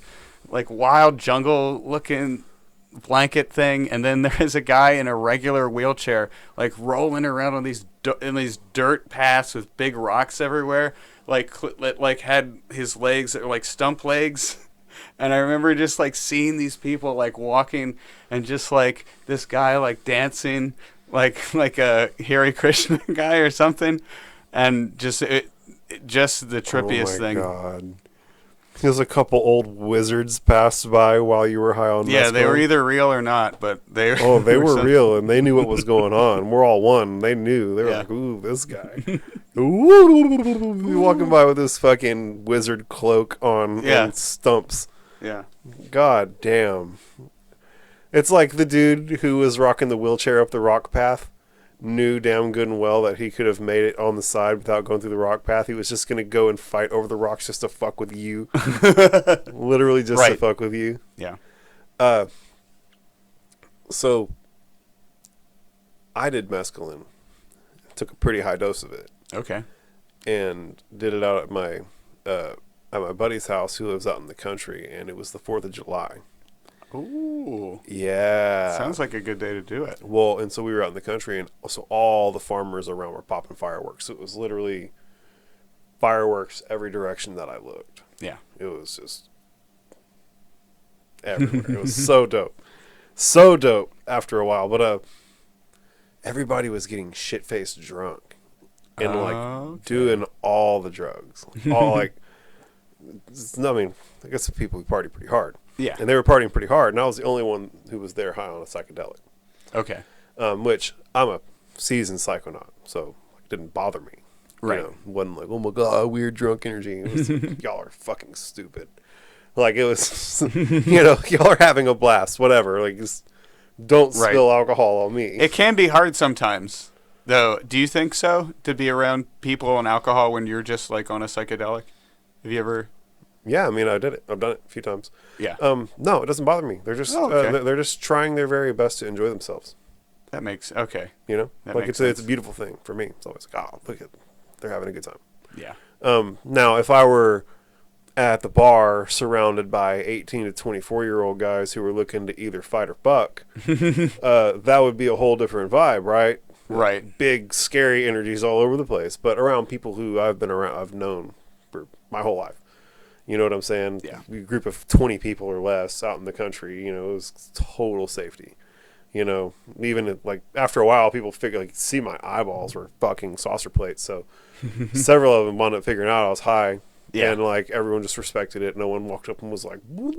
like wild jungle looking blanket thing, and then there's a guy in a regular wheelchair like rolling around on these dirt paths with big rocks everywhere, like had his legs like stump legs And I remember just like seeing these people like walking and just like this guy like dancing like a Hare Krishna guy or something, and just just the trippiest thing. Oh my god. There's a couple old wizards passed by while you were high on Yeah, they mescaline. were either real or not, but they They were some- real, and they knew what was going on. We're all one. They knew. They were Yeah. like, ooh, this guy. Ooh, walking by with this fucking wizard cloak on Yeah. and stumps. Yeah. God damn. It's like the dude who was rocking the wheelchair up the rock path knew damn good and well that he could have made it on the side without going through the rock path. He was just going to go and fight over the rocks just to fuck with you. Literally just to Right. fuck with you. Yeah. So I did mescaline. Took a pretty high dose of it. Okay. And did it out at my buddy's house who lives out in the country, and it was the 4th of July. Ooh. Yeah. Sounds like a good day to do it. Well, and so we were out in the country, and so all the farmers around were popping fireworks. So it was literally fireworks every direction that I looked. Yeah. It was just everywhere. It was so dope. So dope after a while. But everybody was getting shit-faced drunk and Okay. doing all the drugs. All I mean, I guess the people who party pretty hard. Yeah. And they were partying pretty hard, and I was the only one who was there high on a psychedelic. Okay. Which I'm a seasoned psychonaut, so it didn't bother me. Right. You know, wasn't like, oh my god, weird drunk energy. It was, y'all are fucking stupid. Like it was, y'all are having a blast. Whatever. Like, just don't Right. spill alcohol on me. It can be hard sometimes, though. Do you think so? To be around people and alcohol when you're just like on a psychedelic? Have you ever? Yeah, I mean, I did it. I've done it a few times. Yeah. No, it doesn't bother me. They're just Oh, okay. they're just trying their very best to enjoy themselves. That makes okay. You know, That like makes it's a sense. beautiful thing for me. It's always like, oh, look at, they're having a good time. Yeah. Now, if I were at the bar surrounded by 18 to 24-year-old guys who were looking to either fight or fuck, that would be a whole different vibe, right? Right. Big, scary energies all over the place. But around people who I've known for my whole life. You know what I'm saying? Yeah. A group of 20 people or less out in the country, it was total safety. Even like after a while, people figure see my eyeballs were fucking saucer plates. So several of them wound up figuring out I was high. Yeah. And everyone just respected it. No one walked up and was like, no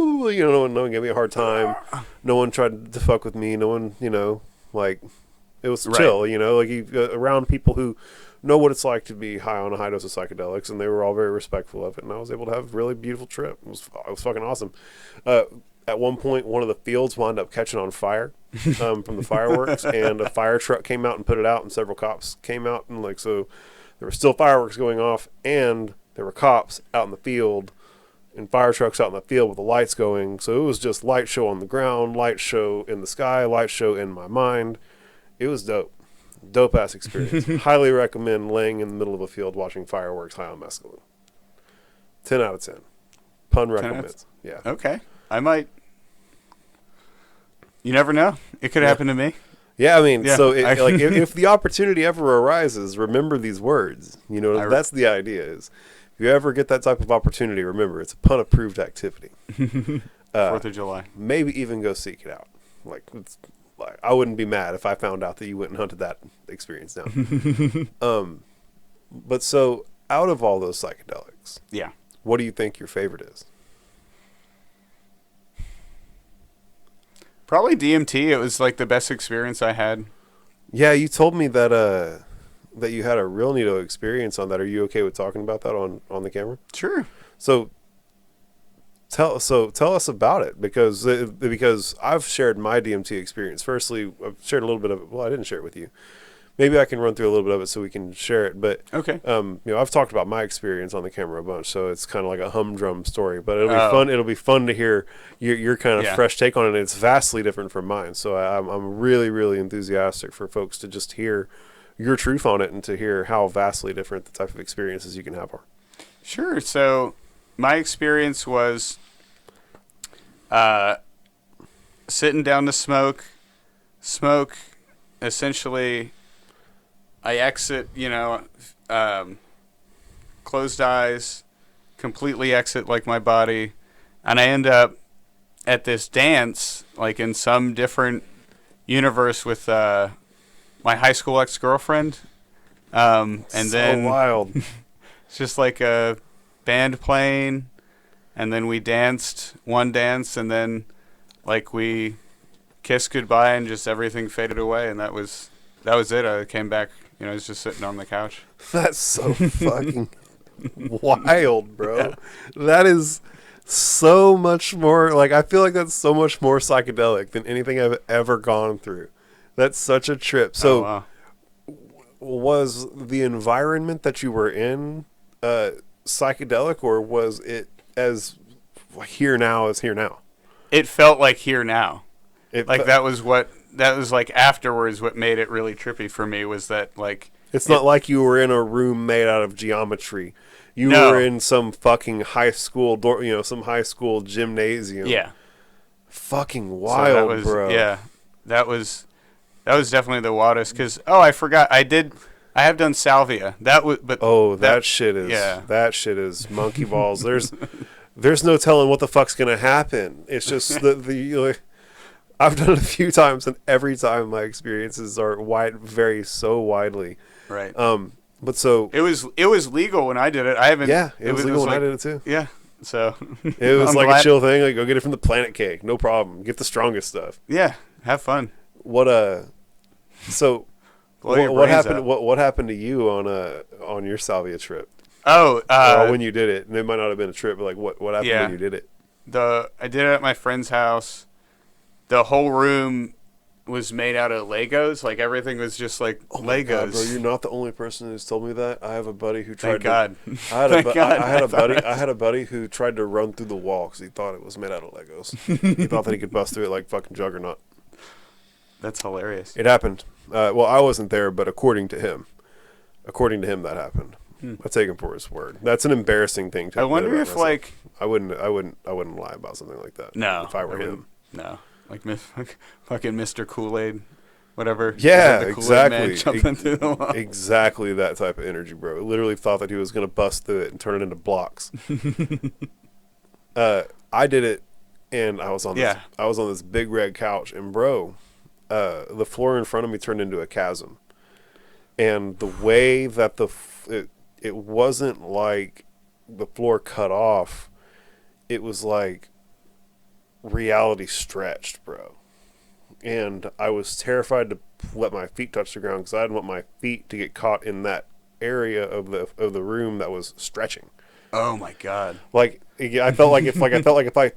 one gave me a hard time. No one tried to fuck with me. No one, it was Right. chill, around people who know what it's like to be high on a high dose of psychedelics, and they were all very respectful of it, and I was able to have a really beautiful trip. It was fucking awesome. At one point, one of the fields wound up catching on fire from the fireworks, and a fire truck came out and put it out, and several cops came out, and so there were still fireworks going off, and there were cops out in the field and fire trucks out in the field with the lights going. So it was just light show on the ground, light show in the sky, light show in my mind. It was dope. Dope ass experience. Highly recommend laying in the middle of a field watching fireworks high on mescaline. 10 out of 10. Pun 10 out of recommends. Yeah. Okay. I might. You never know. It could happen to me. Yeah, I mean, Yeah, so if the opportunity ever arises, remember these words. That's the idea is, if you ever get that type of opportunity, remember, it's a pun-approved activity. 4th of July. Maybe even go seek it out. I wouldn't be mad if I found out that you went and hunted that experience down. But so, out of all those psychedelics, Yeah. what do you think your favorite is? Probably DMT. It was like the best experience I had. Yeah, you told me that that you had a real neato experience on that. Are you okay with talking about that on the camera? Sure. So tell us about it, because I've shared my DMT experience. Firstly, I've shared a little bit of it. Well, I didn't share it with you. Maybe I can run through a little bit of it so we can share it. But Okay. I've talked about my experience on the camera a bunch, so it's kind of like a humdrum story. But it'll be Oh. fun. It'll be fun to hear your kind of Yeah. fresh take on it. It's vastly different from mine, so I'm really really enthusiastic for folks to just hear your truth on it and to hear how vastly different the type of experiences you can have are. Sure. So my experience was sitting down to smoke. Essentially, I exit, closed eyes, completely exit like my body, and I end up at this dance, like in some different universe with my high school ex-girlfriend. And so then wild. it's just like a band playing, and then we danced one dance, and then like we kissed goodbye, and just everything faded away, and that was it. I came back, I was just sitting on the couch. That's so fucking wild, bro. Yeah. That is so much more, like, I feel like that's so much more psychedelic than anything I've ever gone through. That's such a trip. So, Oh, wow. was the environment that you were in psychedelic, or was it as here now as here now? It felt like here now. It Like fe- that was like afterwards what made it really trippy for me was that like It's not like you were in a room made out of geometry. You No. were in some fucking high school some high school gymnasium. yeah. Fucking So wild, that was, bro. Yeah. That was definitely the wildest cuz I forgot I have done salvia. Oh, that shit is that shit is monkey balls. There's no telling what the fuck's gonna happen. It's just I've done it a few times, and every time my experiences are vary so widely. right. But so It was legal when I did it. I haven't. yeah, it was legal when I like- did it too. Yeah. So It was I'm like glad- a chill thing. Like, go get it from the Planet Cake, no problem. Get the strongest stuff. Yeah, have fun. So Blow your what brains happened? out. What happened to you on your salvia trip? Oh, Or when you did it, and it might not have been a trip, but like what happened Yeah. when you did it? I did it at my friend's house. The whole room was made out of Legos. Like everything was just like My Legos. God, bro, you're not the only person who's told me that. I have a buddy who tried Thank God. I had a Thank God. I had a buddy who tried to run through the wall because he thought it was made out of Legos. He thought that he could bust through it like fucking Juggernaut. That's hilarious. It happened. Well, I wasn't there, but according to him, that happened. I take him for his word. That's an embarrassing thing to I admit wonder about if myself. like I wouldn't lie about something like that. no, if I were wouldn't. him. No, like fucking Mr. Kool-Aid, whatever. Yeah, The Kool-Aid Man exactly. jumping through the wall. Exactly that type of energy, bro. Literally thought that he was gonna bust through it and turn it into blocks. I did it, and I was on this big red couch, and bro, the floor in front of me turned into a chasm, and the way that it wasn't like the floor cut off, it was like reality stretched, bro. And I was terrified to let my feet touch the ground because I didn't want my feet to get caught in that area of the room that was stretching. Oh my God. Like I felt like if I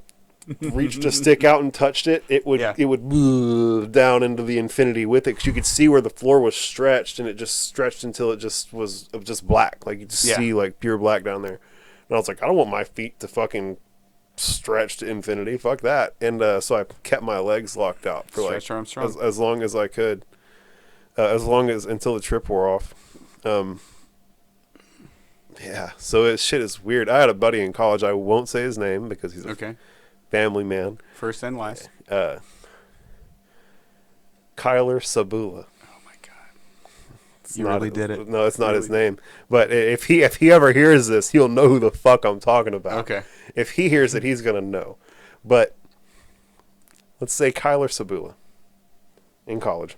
reached a stick out and touched it, it would move down into the infinity with it, because you could see where the floor was stretched, and it just stretched until it just was just black. Like you just see like pure black down there. And I was like, I don't want my feet to fucking stretch to infinity. Fuck that. And so I kept my legs locked out for Stretch Armstrong. as long as I could, until the trip wore off. Yeah, so shit is weird. I had a buddy in college. I won't say his name because he's a family man. First and last. Kyler Sabula. Oh my God. It's You not really did it. No, it's not his Really? name. But if he ever hears this, he'll know who the fuck I'm talking about. Okay. If he hears it, he's gonna know. But let's say Kyler Sabula in college.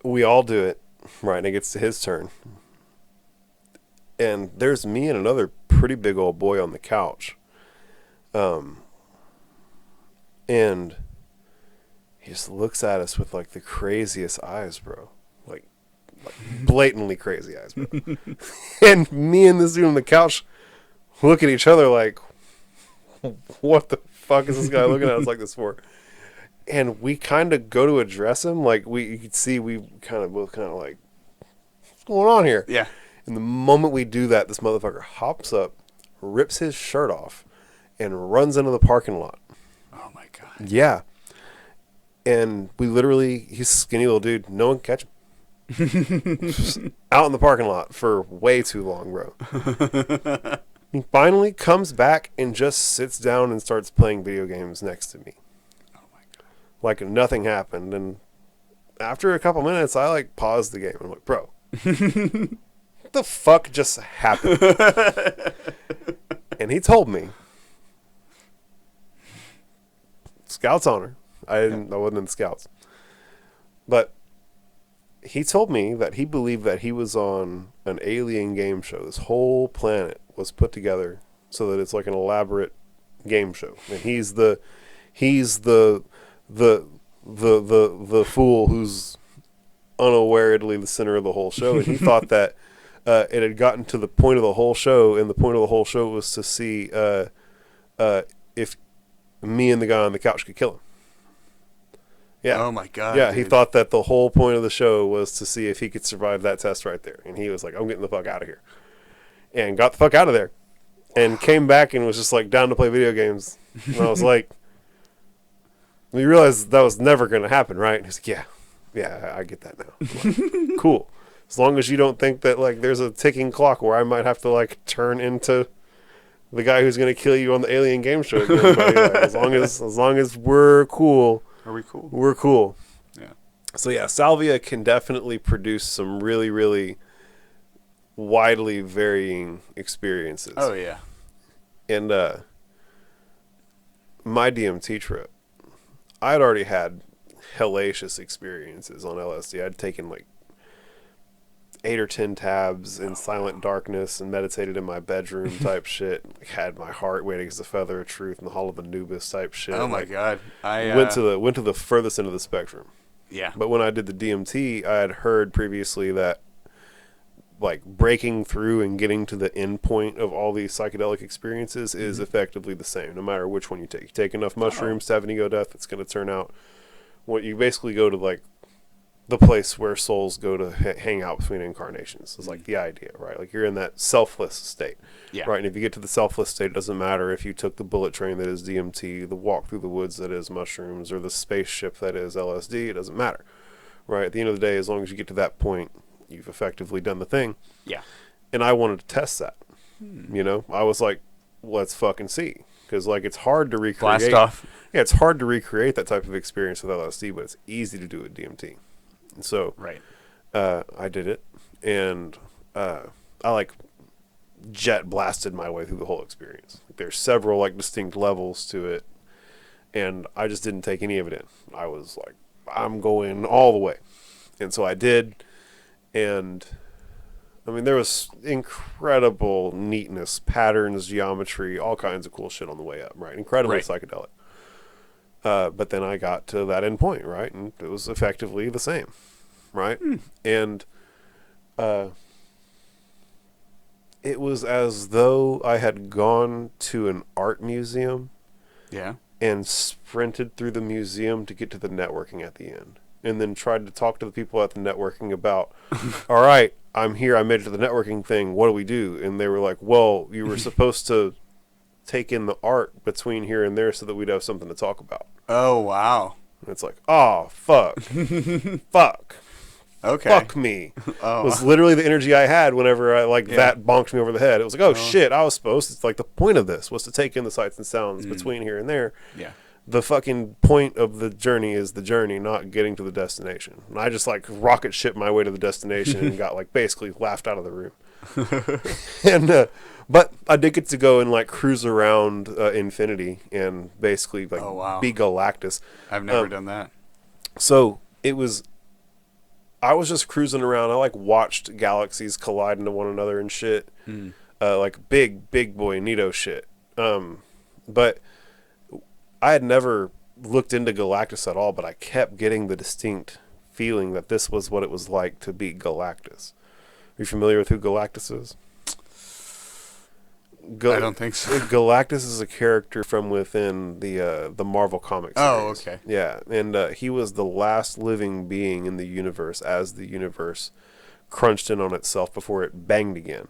We all do it, right? And it gets to his turn. And there's me and another pretty big old boy on the couch. And he just looks at us with like the craziest eyes, bro. Like blatantly crazy eyes, bro. And me and this dude on the couch look at each other like, what the fuck is this guy looking at us like this for? And we kind of go to address him. Like you could see we both kind of like, what's going on here? Yeah. And the moment we do that, this motherfucker hops up, rips his shirt off, and runs into the parking lot. Oh my God. Yeah. And we literally, he's a skinny little dude. No one can catch him. Just out in the parking lot for way too long, bro. He finally comes back and just sits down and starts playing video games next to me. Oh my God. Like nothing happened. And after a couple minutes, I like paused the game. I'm like, bro, what the fuck just happened? And he told me, Scouts honor. I wasn't in the Scouts. But he told me that he believed that he was on an alien game show. This whole planet was put together so that it's like an elaborate game show. And he's the fool who's unawarely the center of the whole show. And he thought that it had gotten to the point of the whole show, and the point of the whole show was to see if me and the guy on the couch could kill him. Yeah. Oh my god. Yeah, dude. he thought that the whole point of the show was to see if he could survive that test right there. And he was like, I'm getting the fuck out of here. And got the fuck out of there. And came back and was just like down to play video games. And I was like, we realized that was never going to happen, right? And he's like, yeah, I get that now. I'm like, cool. As long as you don't think that like there's a ticking clock where I might have to like turn into the guy who's going to kill you on the alien game show again, buddy. Like, as long as we're cool. Are we cool? We're cool. Yeah. So yeah, salvia can definitely produce some really, really widely varying experiences. Oh yeah. And my DMT trip, I had already had hellacious experiences on LSD. I'd taken like 8 or 10 tabs in silent darkness and meditated in my bedroom type shit. Had my heart waiting against the feather of truth in the hall of Anubis type shit. Oh my god. I went to the furthest end of the spectrum. Yeah. But when I did the DMT, I had heard previously that like breaking through and getting to the end point of all these psychedelic experiences is effectively the same, no matter which one you take. You take enough mushrooms to have an ego death, it's going to turn out what you basically go to like the place where souls go to hang out between incarnations is like the idea, right? Like you're in that selfless state, right? And if you get to the selfless state, it doesn't matter if you took the bullet train that is DMT, the walk through the woods that is mushrooms, or the spaceship that is LSD. It doesn't matter, right? At the end of the day, as long as you get to that point, you've effectively done the thing. Yeah. And I wanted to test that. You know, I was like, let's fucking see, because like it's hard to recreate. Blast off. Yeah, it's hard to recreate that type of experience with LSD, but it's easy to do with DMT. And so Right. I did it, and I like jet blasted my way through the whole experience. There's several like distinct levels to it, and I just didn't take any of it in. I was like, I'm going all the way. And so I did, and I mean, there was incredible neatness, patterns, geometry, all kinds of cool shit on the way up, right? Incredibly psychedelic. But then I got to that end point, right? And it was effectively the same, right? And it was as though I had gone to an art museum and sprinted through the museum to get to the networking at the end. And then tried to talk to the people at the networking about, all right, I'm here, I made it to the networking thing, what do we do? And they were like, well, you were supposed to take in the art between here and there so that we'd have something to talk about. Oh wow. And it's like, oh, fuck. Fuck. Okay. Fuck me. Oh. Was literally the energy I had whenever I that bonked me over the head. It was like, oh shit, I was supposed to, it's like the point of this was to take in the sights and sounds between here and there. Yeah. The fucking point of the journey is the journey, not getting to the destination. And I just like rocket shipped my way to the destination and got like basically laughed out of the room. And but I did get to go and like cruise around infinity and basically like be Galactus. I've never done that. So I was just cruising around. I like watched galaxies collide into one another and shit. Like big boy Nito shit. But I had never looked into Galactus at all, but I kept getting the distinct feeling that this was what it was like to be Galactus. Are you familiar with who Galactus is? I don't think so. Galactus is a character from within the Marvel Comics series. Oh, okay. Yeah, and he was the last living being in the universe as the universe crunched in on itself before it banged again.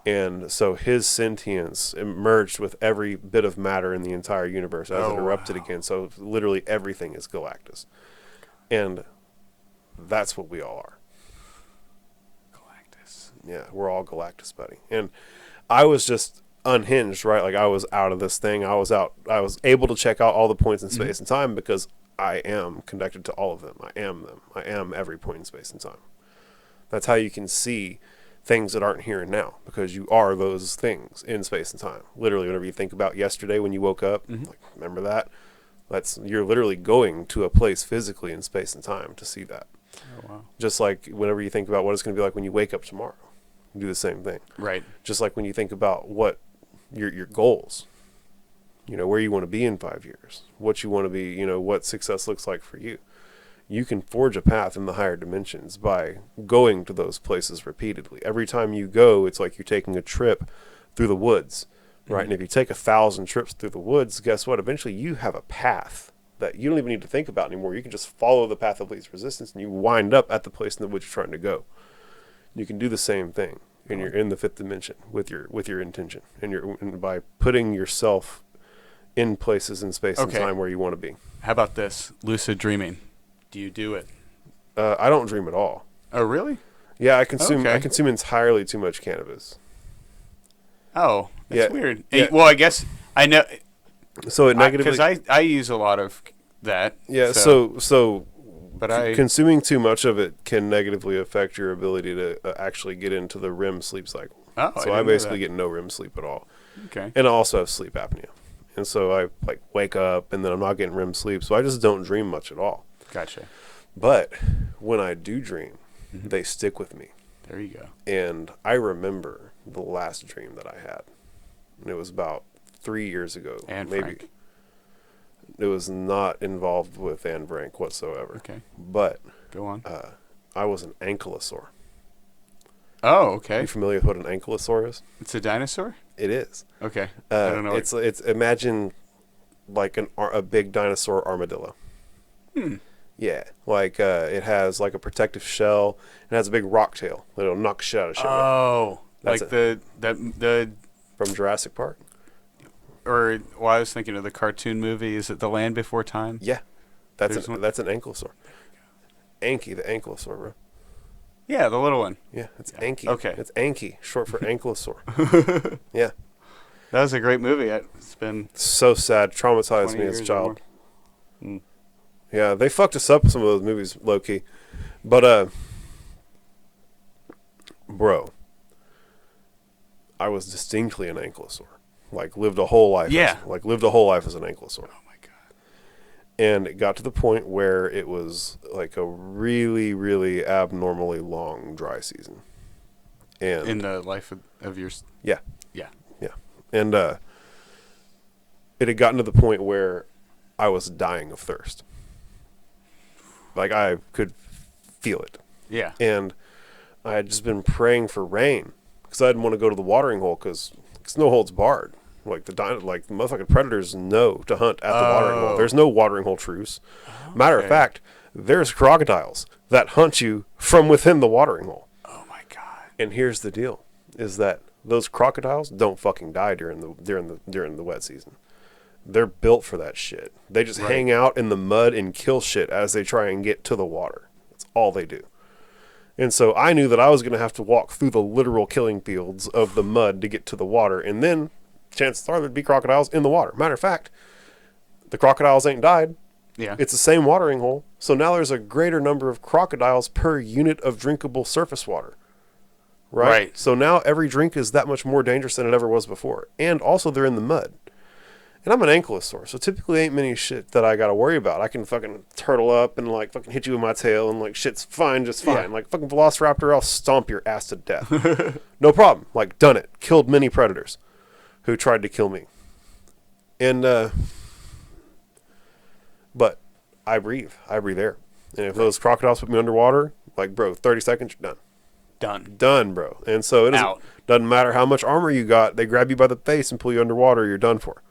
And so his sentience emerged with every bit of matter in the entire universe as it erupted again. So literally everything is Galactus. And that's what we all are. Galactus. Yeah, we're all Galactus, buddy. And I was just unhinged, right? Like I was out of this thing. I was able to check out all the points in space and time because I am connected to all of them. I am them. I am every point in space and time. That's how you can see things that aren't here and now, because you are those things in space and time. Literally, whenever you think about yesterday when you woke up, like, remember that? You're literally going to a place physically in space and time to see that. Oh, wow. Just like whenever you think about what it's going to be like when you wake up tomorrow, you do the same thing. Right. Just like when you think about what your goals, where you want to be in 5 years, what you want to be, what success looks like for you. You can forge a path in the higher dimensions by going to those places repeatedly. Every time you go, it's like you're taking a trip through the woods. Right, and if you take 1,000 trips through the woods, guess what? Eventually you have a path that you don't even need to think about anymore. You can just follow the path of least resistance, and you wind up at the place in the woods you're trying to go. You can do the same thing, and you're in the fifth dimension with your intention, and by putting yourself in places in space and time where you want to be. How about this? Lucid dreaming. Do you do it? I don't dream at all. Oh, really? Yeah, I consume entirely too much cannabis. Oh, that's weird. Yeah. Well, I guess I know. So it negatively, because I use a lot of that. Yeah. But consuming too much of it can negatively affect your ability to actually get into the REM sleep cycle. Oh, so I basically get no REM sleep at all. Okay. And I also have sleep apnea, and so I wake up and then I'm not getting REM sleep, so I just don't dream much at all. Gotcha. But when I do dream, they stick with me. There you go. And I remember the last dream that I had. And it was about 3 years ago. And maybe. Frank. It was not involved with Anne Frank whatsoever. Okay. But go on. I was an ankylosaur. Oh, okay. Are you familiar with what an ankylosaur is? It's a dinosaur? It is. Okay. I don't know. It's imagine like a big dinosaur armadillo. Yeah, it has like a protective shell. It has a big rock tail that'll knock shit out of shit. Oh, That's like the from Jurassic Park. Or I was thinking of the cartoon movie. Is it The Land Before Time? Yeah, that's There's an ankylosaur. Anky, the ankylosaur, bro. Yeah, the little one. Yeah, it's Anky. Okay. It's Anky, short for ankylosaur. Yeah. That was a great movie. It's been so sad, traumatized me as a child. Yeah, they fucked us up with some of those movies, low key. But bro, I was distinctly an ankylosaur. Lived a whole life. Yeah. Lived a whole life as an ankylosaur. Oh my god. And it got to the point where it was like a really, really abnormally long dry season. And in the life of your... Yeah. Yeah. Yeah. And it had gotten to the point where I was dying of thirst. I could feel it. Yeah. And I had just been praying for rain because I didn't want to go to the watering hole because no holds barred. The motherfucking predators know to hunt at the watering hole. There's no watering hole truce. Matter of fact, there's crocodiles that hunt you from within the watering hole. Oh my god. And here's the deal: is that those crocodiles don't fucking die during the wet season. They're built for that shit. They just hang out in the mud and kill shit as they try and get to the water. That's all they do. And so I knew that I was going to have to walk through the literal killing fields of the mud to get to the water. And then chances are there'd be crocodiles in the water. Matter of fact, the crocodiles ain't died. Yeah. It's the same watering hole. So now there's a greater number of crocodiles per unit of drinkable surface water. Right? So now every drink is that much more dangerous than it ever was before. And also they're in the mud. And I'm an ankylosaur, so typically ain't many shit that I gotta worry about. I can fucking turtle up and fucking hit you with my tail and shit's fine, just fine. Yeah. Fucking Velociraptor, I'll stomp your ass to death. No problem. Done it. Killed many predators who tried to kill me. And but I breathe air. And if those crocodiles put me underwater, 30 seconds, you're done. Done, bro. And so it doesn't matter how much armor you got, they grab you by the face and pull you underwater, you're done for.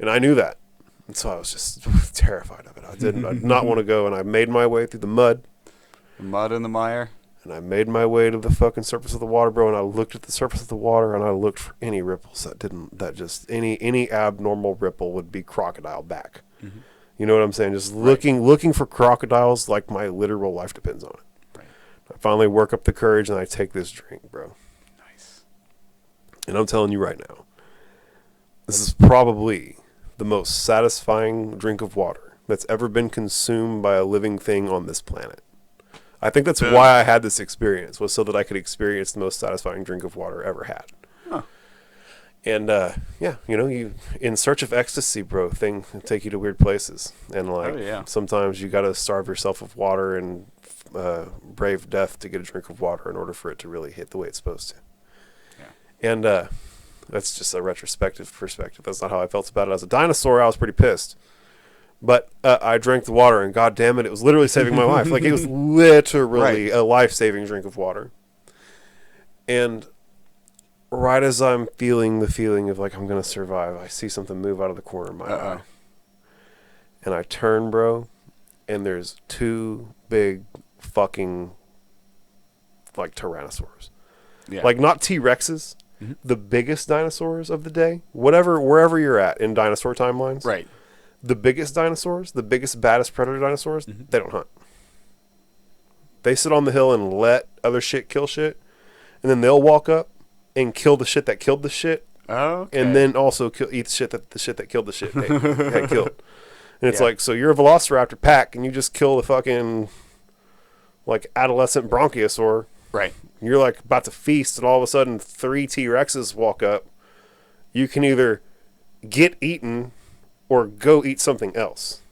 And I knew that. And so I was just terrified of it. I did not want to go, and I made my way through the mud. The mud and the mire. And I made my way to the fucking surface of the water, bro, and I looked at the surface of the water, and I looked for any ripples any abnormal ripple would be crocodile back. Mm-hmm. You know what I'm saying? Just looking for crocodiles like my literal life depends on it. Right. I finally work up the courage, and I take this drink, bro. Nice. And I'm telling you right now, this is probably the most satisfying drink of water that's ever been consumed by a living thing on this planet. I think that's why I had this experience, was so that I could experience the most satisfying drink of water ever had. Huh. And yeah, you in search of ecstasy, bro, thing take you to weird places, and sometimes you gotta starve yourself of water and brave death to get a drink of water in order for it to really hit the way it's supposed to. Yeah. And that's just a retrospective perspective. That's not how I felt about it. As a dinosaur, I was pretty pissed. But I drank the water, and god damn it, it was literally saving my life. Like, it was literally a life-saving drink of water. And right as I'm feeling the feeling of, like, I'm going to survive, I see something move out of the corner of my eye. And I turn, bro, and there's 2 big fucking, like, tyrannosaurs. Yeah. Like, not T-Rexes, the biggest dinosaurs of the day. Wherever you're at in dinosaur timelines. Right. The biggest dinosaurs, the biggest, baddest predator dinosaurs, they don't hunt. They sit on the hill and let other shit kill shit, and then they'll walk up and kill the shit that killed the shit, and then also eat the shit that killed the shit they had killed. And it's like, so you're a velociraptor pack, and you just kill the fucking, like, adolescent bronchiosaur. Right. You're, like, about to feast, and all of a sudden 3 T-Rexes walk up. You can either get eaten or go eat something else.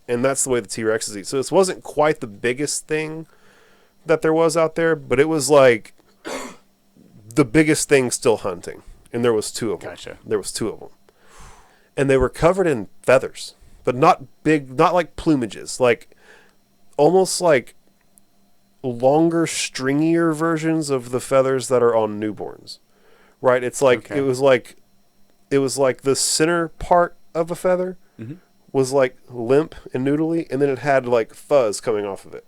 And that's the way the T-Rexes eat. So this wasn't quite the biggest thing that there was out there, but it was like the biggest thing still hunting. And there was 2 of them. Gotcha. There was 2 of them. And they were covered in feathers, but not big, not like plumages, like almost like longer, stringier versions of the feathers that are on newborns. Right? It's like, it was like the center part of a feather was like limp and noodly, and then it had like fuzz coming off of it.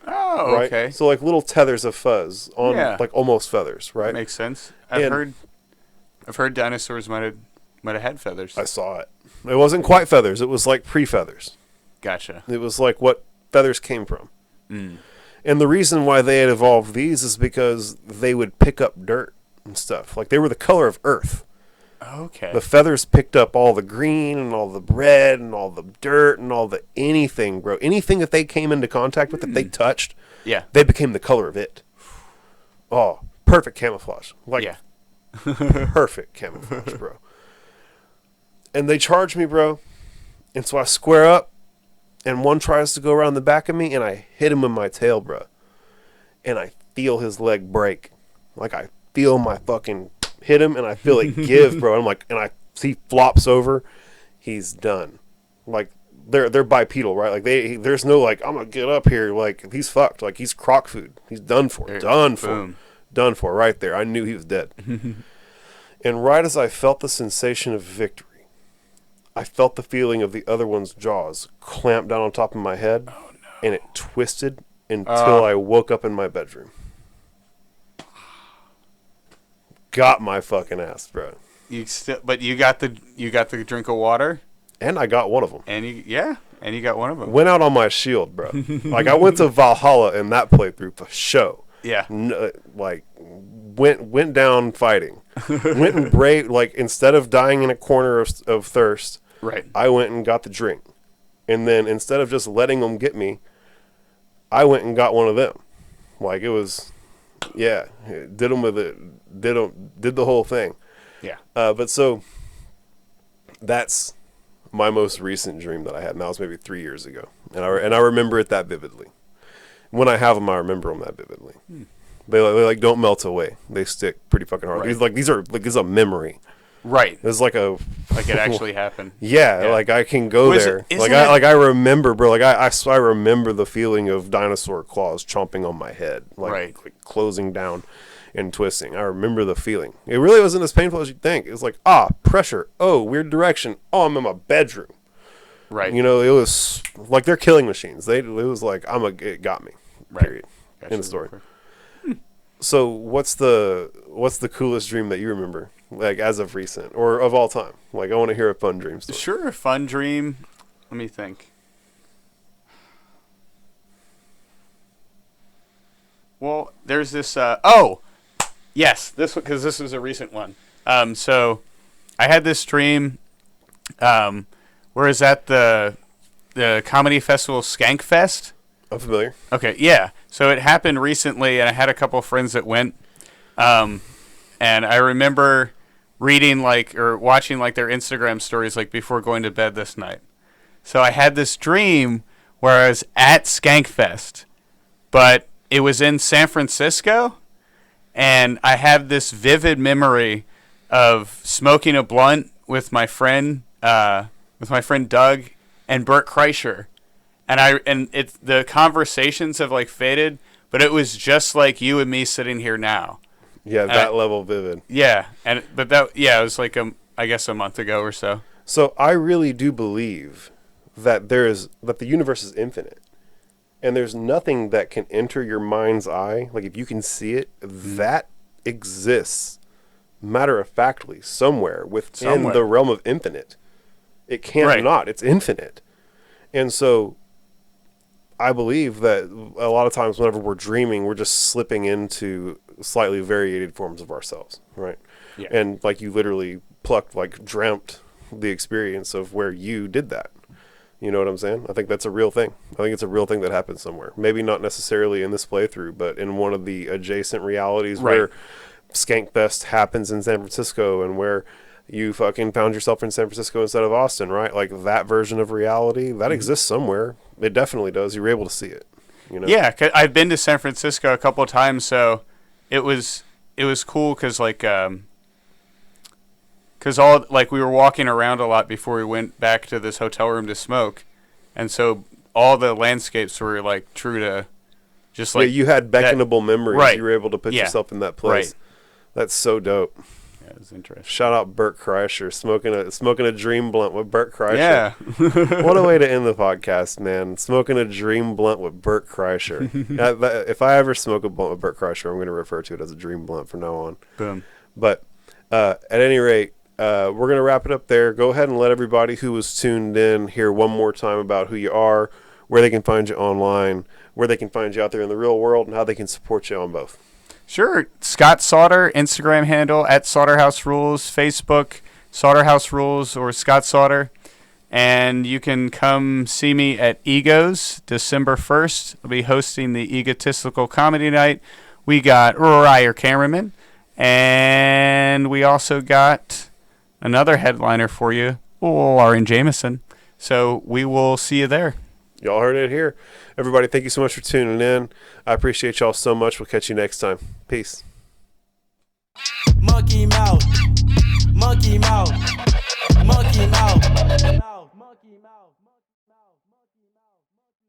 Oh, right? okay. So like little tethers of fuzz on like almost feathers, right? That makes sense. I've heard dinosaurs might have had feathers. I saw it. It wasn't quite feathers. It was like pre-feathers. Gotcha. It was like what feathers came from. And the reason why they had evolved these is because they would pick up dirt and stuff. Like, they were the color of earth. Okay. The feathers picked up all the green and all the red and all the dirt and all the anything, bro. Anything that they came into contact with, that they touched, they became the color of it. Oh, perfect camouflage. Like, perfect camouflage, bro. And they charge me, bro. And so I square up, and one tries to go around the back of me, and I hit him with my tail, bro. And I feel his leg break. Like, I feel my fucking hit him, and I feel it give, bro. I'm like, and he flops over. He's done. Like, they're bipedal, right? Like, there's no, like, I'm gonna get up here. Like, he's fucked. Like, he's croc food. He's done for. Done for right there. I knew he was dead. And right as I felt the sensation of victory, I felt the feeling of the other one's jaws clamp down on top of my head, and it twisted until I woke up in my bedroom. Got my fucking ass, bro. But you got the drink of water, and I got one of them. And you got one of them. Went out on my shield, bro. Like, I went to Valhalla in that playthrough for show. Yeah. Like, went down fighting. Went and braved, like, instead of dying in a corner of thirst, right, I went and got the drink. And then instead of just letting them get me, I went and got one of them. Like, it was, did them with it. Did the whole thing. Yeah. But so that's my most recent dream that I had. And that was maybe 3 years ago. And I remember it that vividly. When I have them, I remember them that vividly. They like don't melt away. They stick pretty fucking hard. Right. These are a memory. Right. It's like it actually happened. Yeah, like I can go there. I remember, bro. Like I remember the feeling of dinosaur claws chomping on my head, like closing down and twisting. I remember the feeling. It really wasn't as painful as you'd think. It was like, pressure. Oh, weird direction. Oh, I'm in my bedroom. Right. You know, it was like they're killing machines. It was like it got me. Right. Period. Gotcha. In the story. So what's the coolest dream that you remember, like as of recent or of all time? Like, I want to hear a fun dream story. Sure, a fun dream. Let me think. Well, there's this. Yes, because this was a recent one. So I had this dream. Where is that the comedy festival Skankfest? I'm familiar. Okay, yeah. So it happened recently, and I had a couple of friends that went. And I remember reading or watching their Instagram stories before going to bed this night. So I had this dream where I was at Skankfest, but it was in San Francisco, and I have this vivid memory of smoking a blunt with my friend Doug and Bert Kreischer, and the conversations have faded, but it was just like you and me sitting here now. Yeah, that level vivid. Yeah, it was I guess a month ago or so. So I really do believe that the universe is infinite, and there's nothing that can enter your mind's eye. If you can see it, that exists matter of factly somewhere within the realm of infinite. It can't not. It's infinite. And so I believe that a lot of times whenever we're dreaming, we're just slipping into slightly variated forms of ourselves, right? Yeah. And you literally dreamt the experience of where you did that. You know what I'm saying? I think that's a real thing. I think it's a real thing that happens somewhere. Maybe not necessarily in this playthrough, but in one of the adjacent realities where Skankfest happens in San Francisco, and where you fucking found yourself in San Francisco instead of Austin, right? That version of reality, that exists somewhere. It definitely does. You were able to see it. You know? Yeah, I've been to San Francisco a couple of times, so it was cool because we were walking around a lot before we went back to this hotel room to smoke, and so all the landscapes were true to just you had beckonable memories. Right. You were able to put yourself in that place. Right. That's so dope. Yeah, it was interesting. Shout out Bert Kreischer, smoking a dream blunt with Bert Kreischer. Yeah. What a way to end the podcast, man. Smoking a dream blunt with Bert Kreischer. If I ever smoke a blunt with Bert Kreischer, I'm going to refer to it as a dream blunt from now on. Boom. But at any rate, we're going to wrap it up there. Go ahead and let everybody who was tuned in hear one more time about who you are, where they can find you online, where they can find you out there in the real world, and how they can support you on both. Sure. Scott Sauter, Instagram handle at Sauterhouse Rules, Facebook Sauterhouse Rules or Scott Sauter. And you can come see me at Egos December 1st. I'll be hosting the Egotistical Comedy Night. We got Ryer Cameraman, and we also got another headliner for you, Lauren Jameson. So we will see you there. Y'all heard it here. Everybody, thank you so much for tuning in. I appreciate y'all so much. We'll catch you next time. Peace. Monkey mouth, monkey mouth, monkey mouth.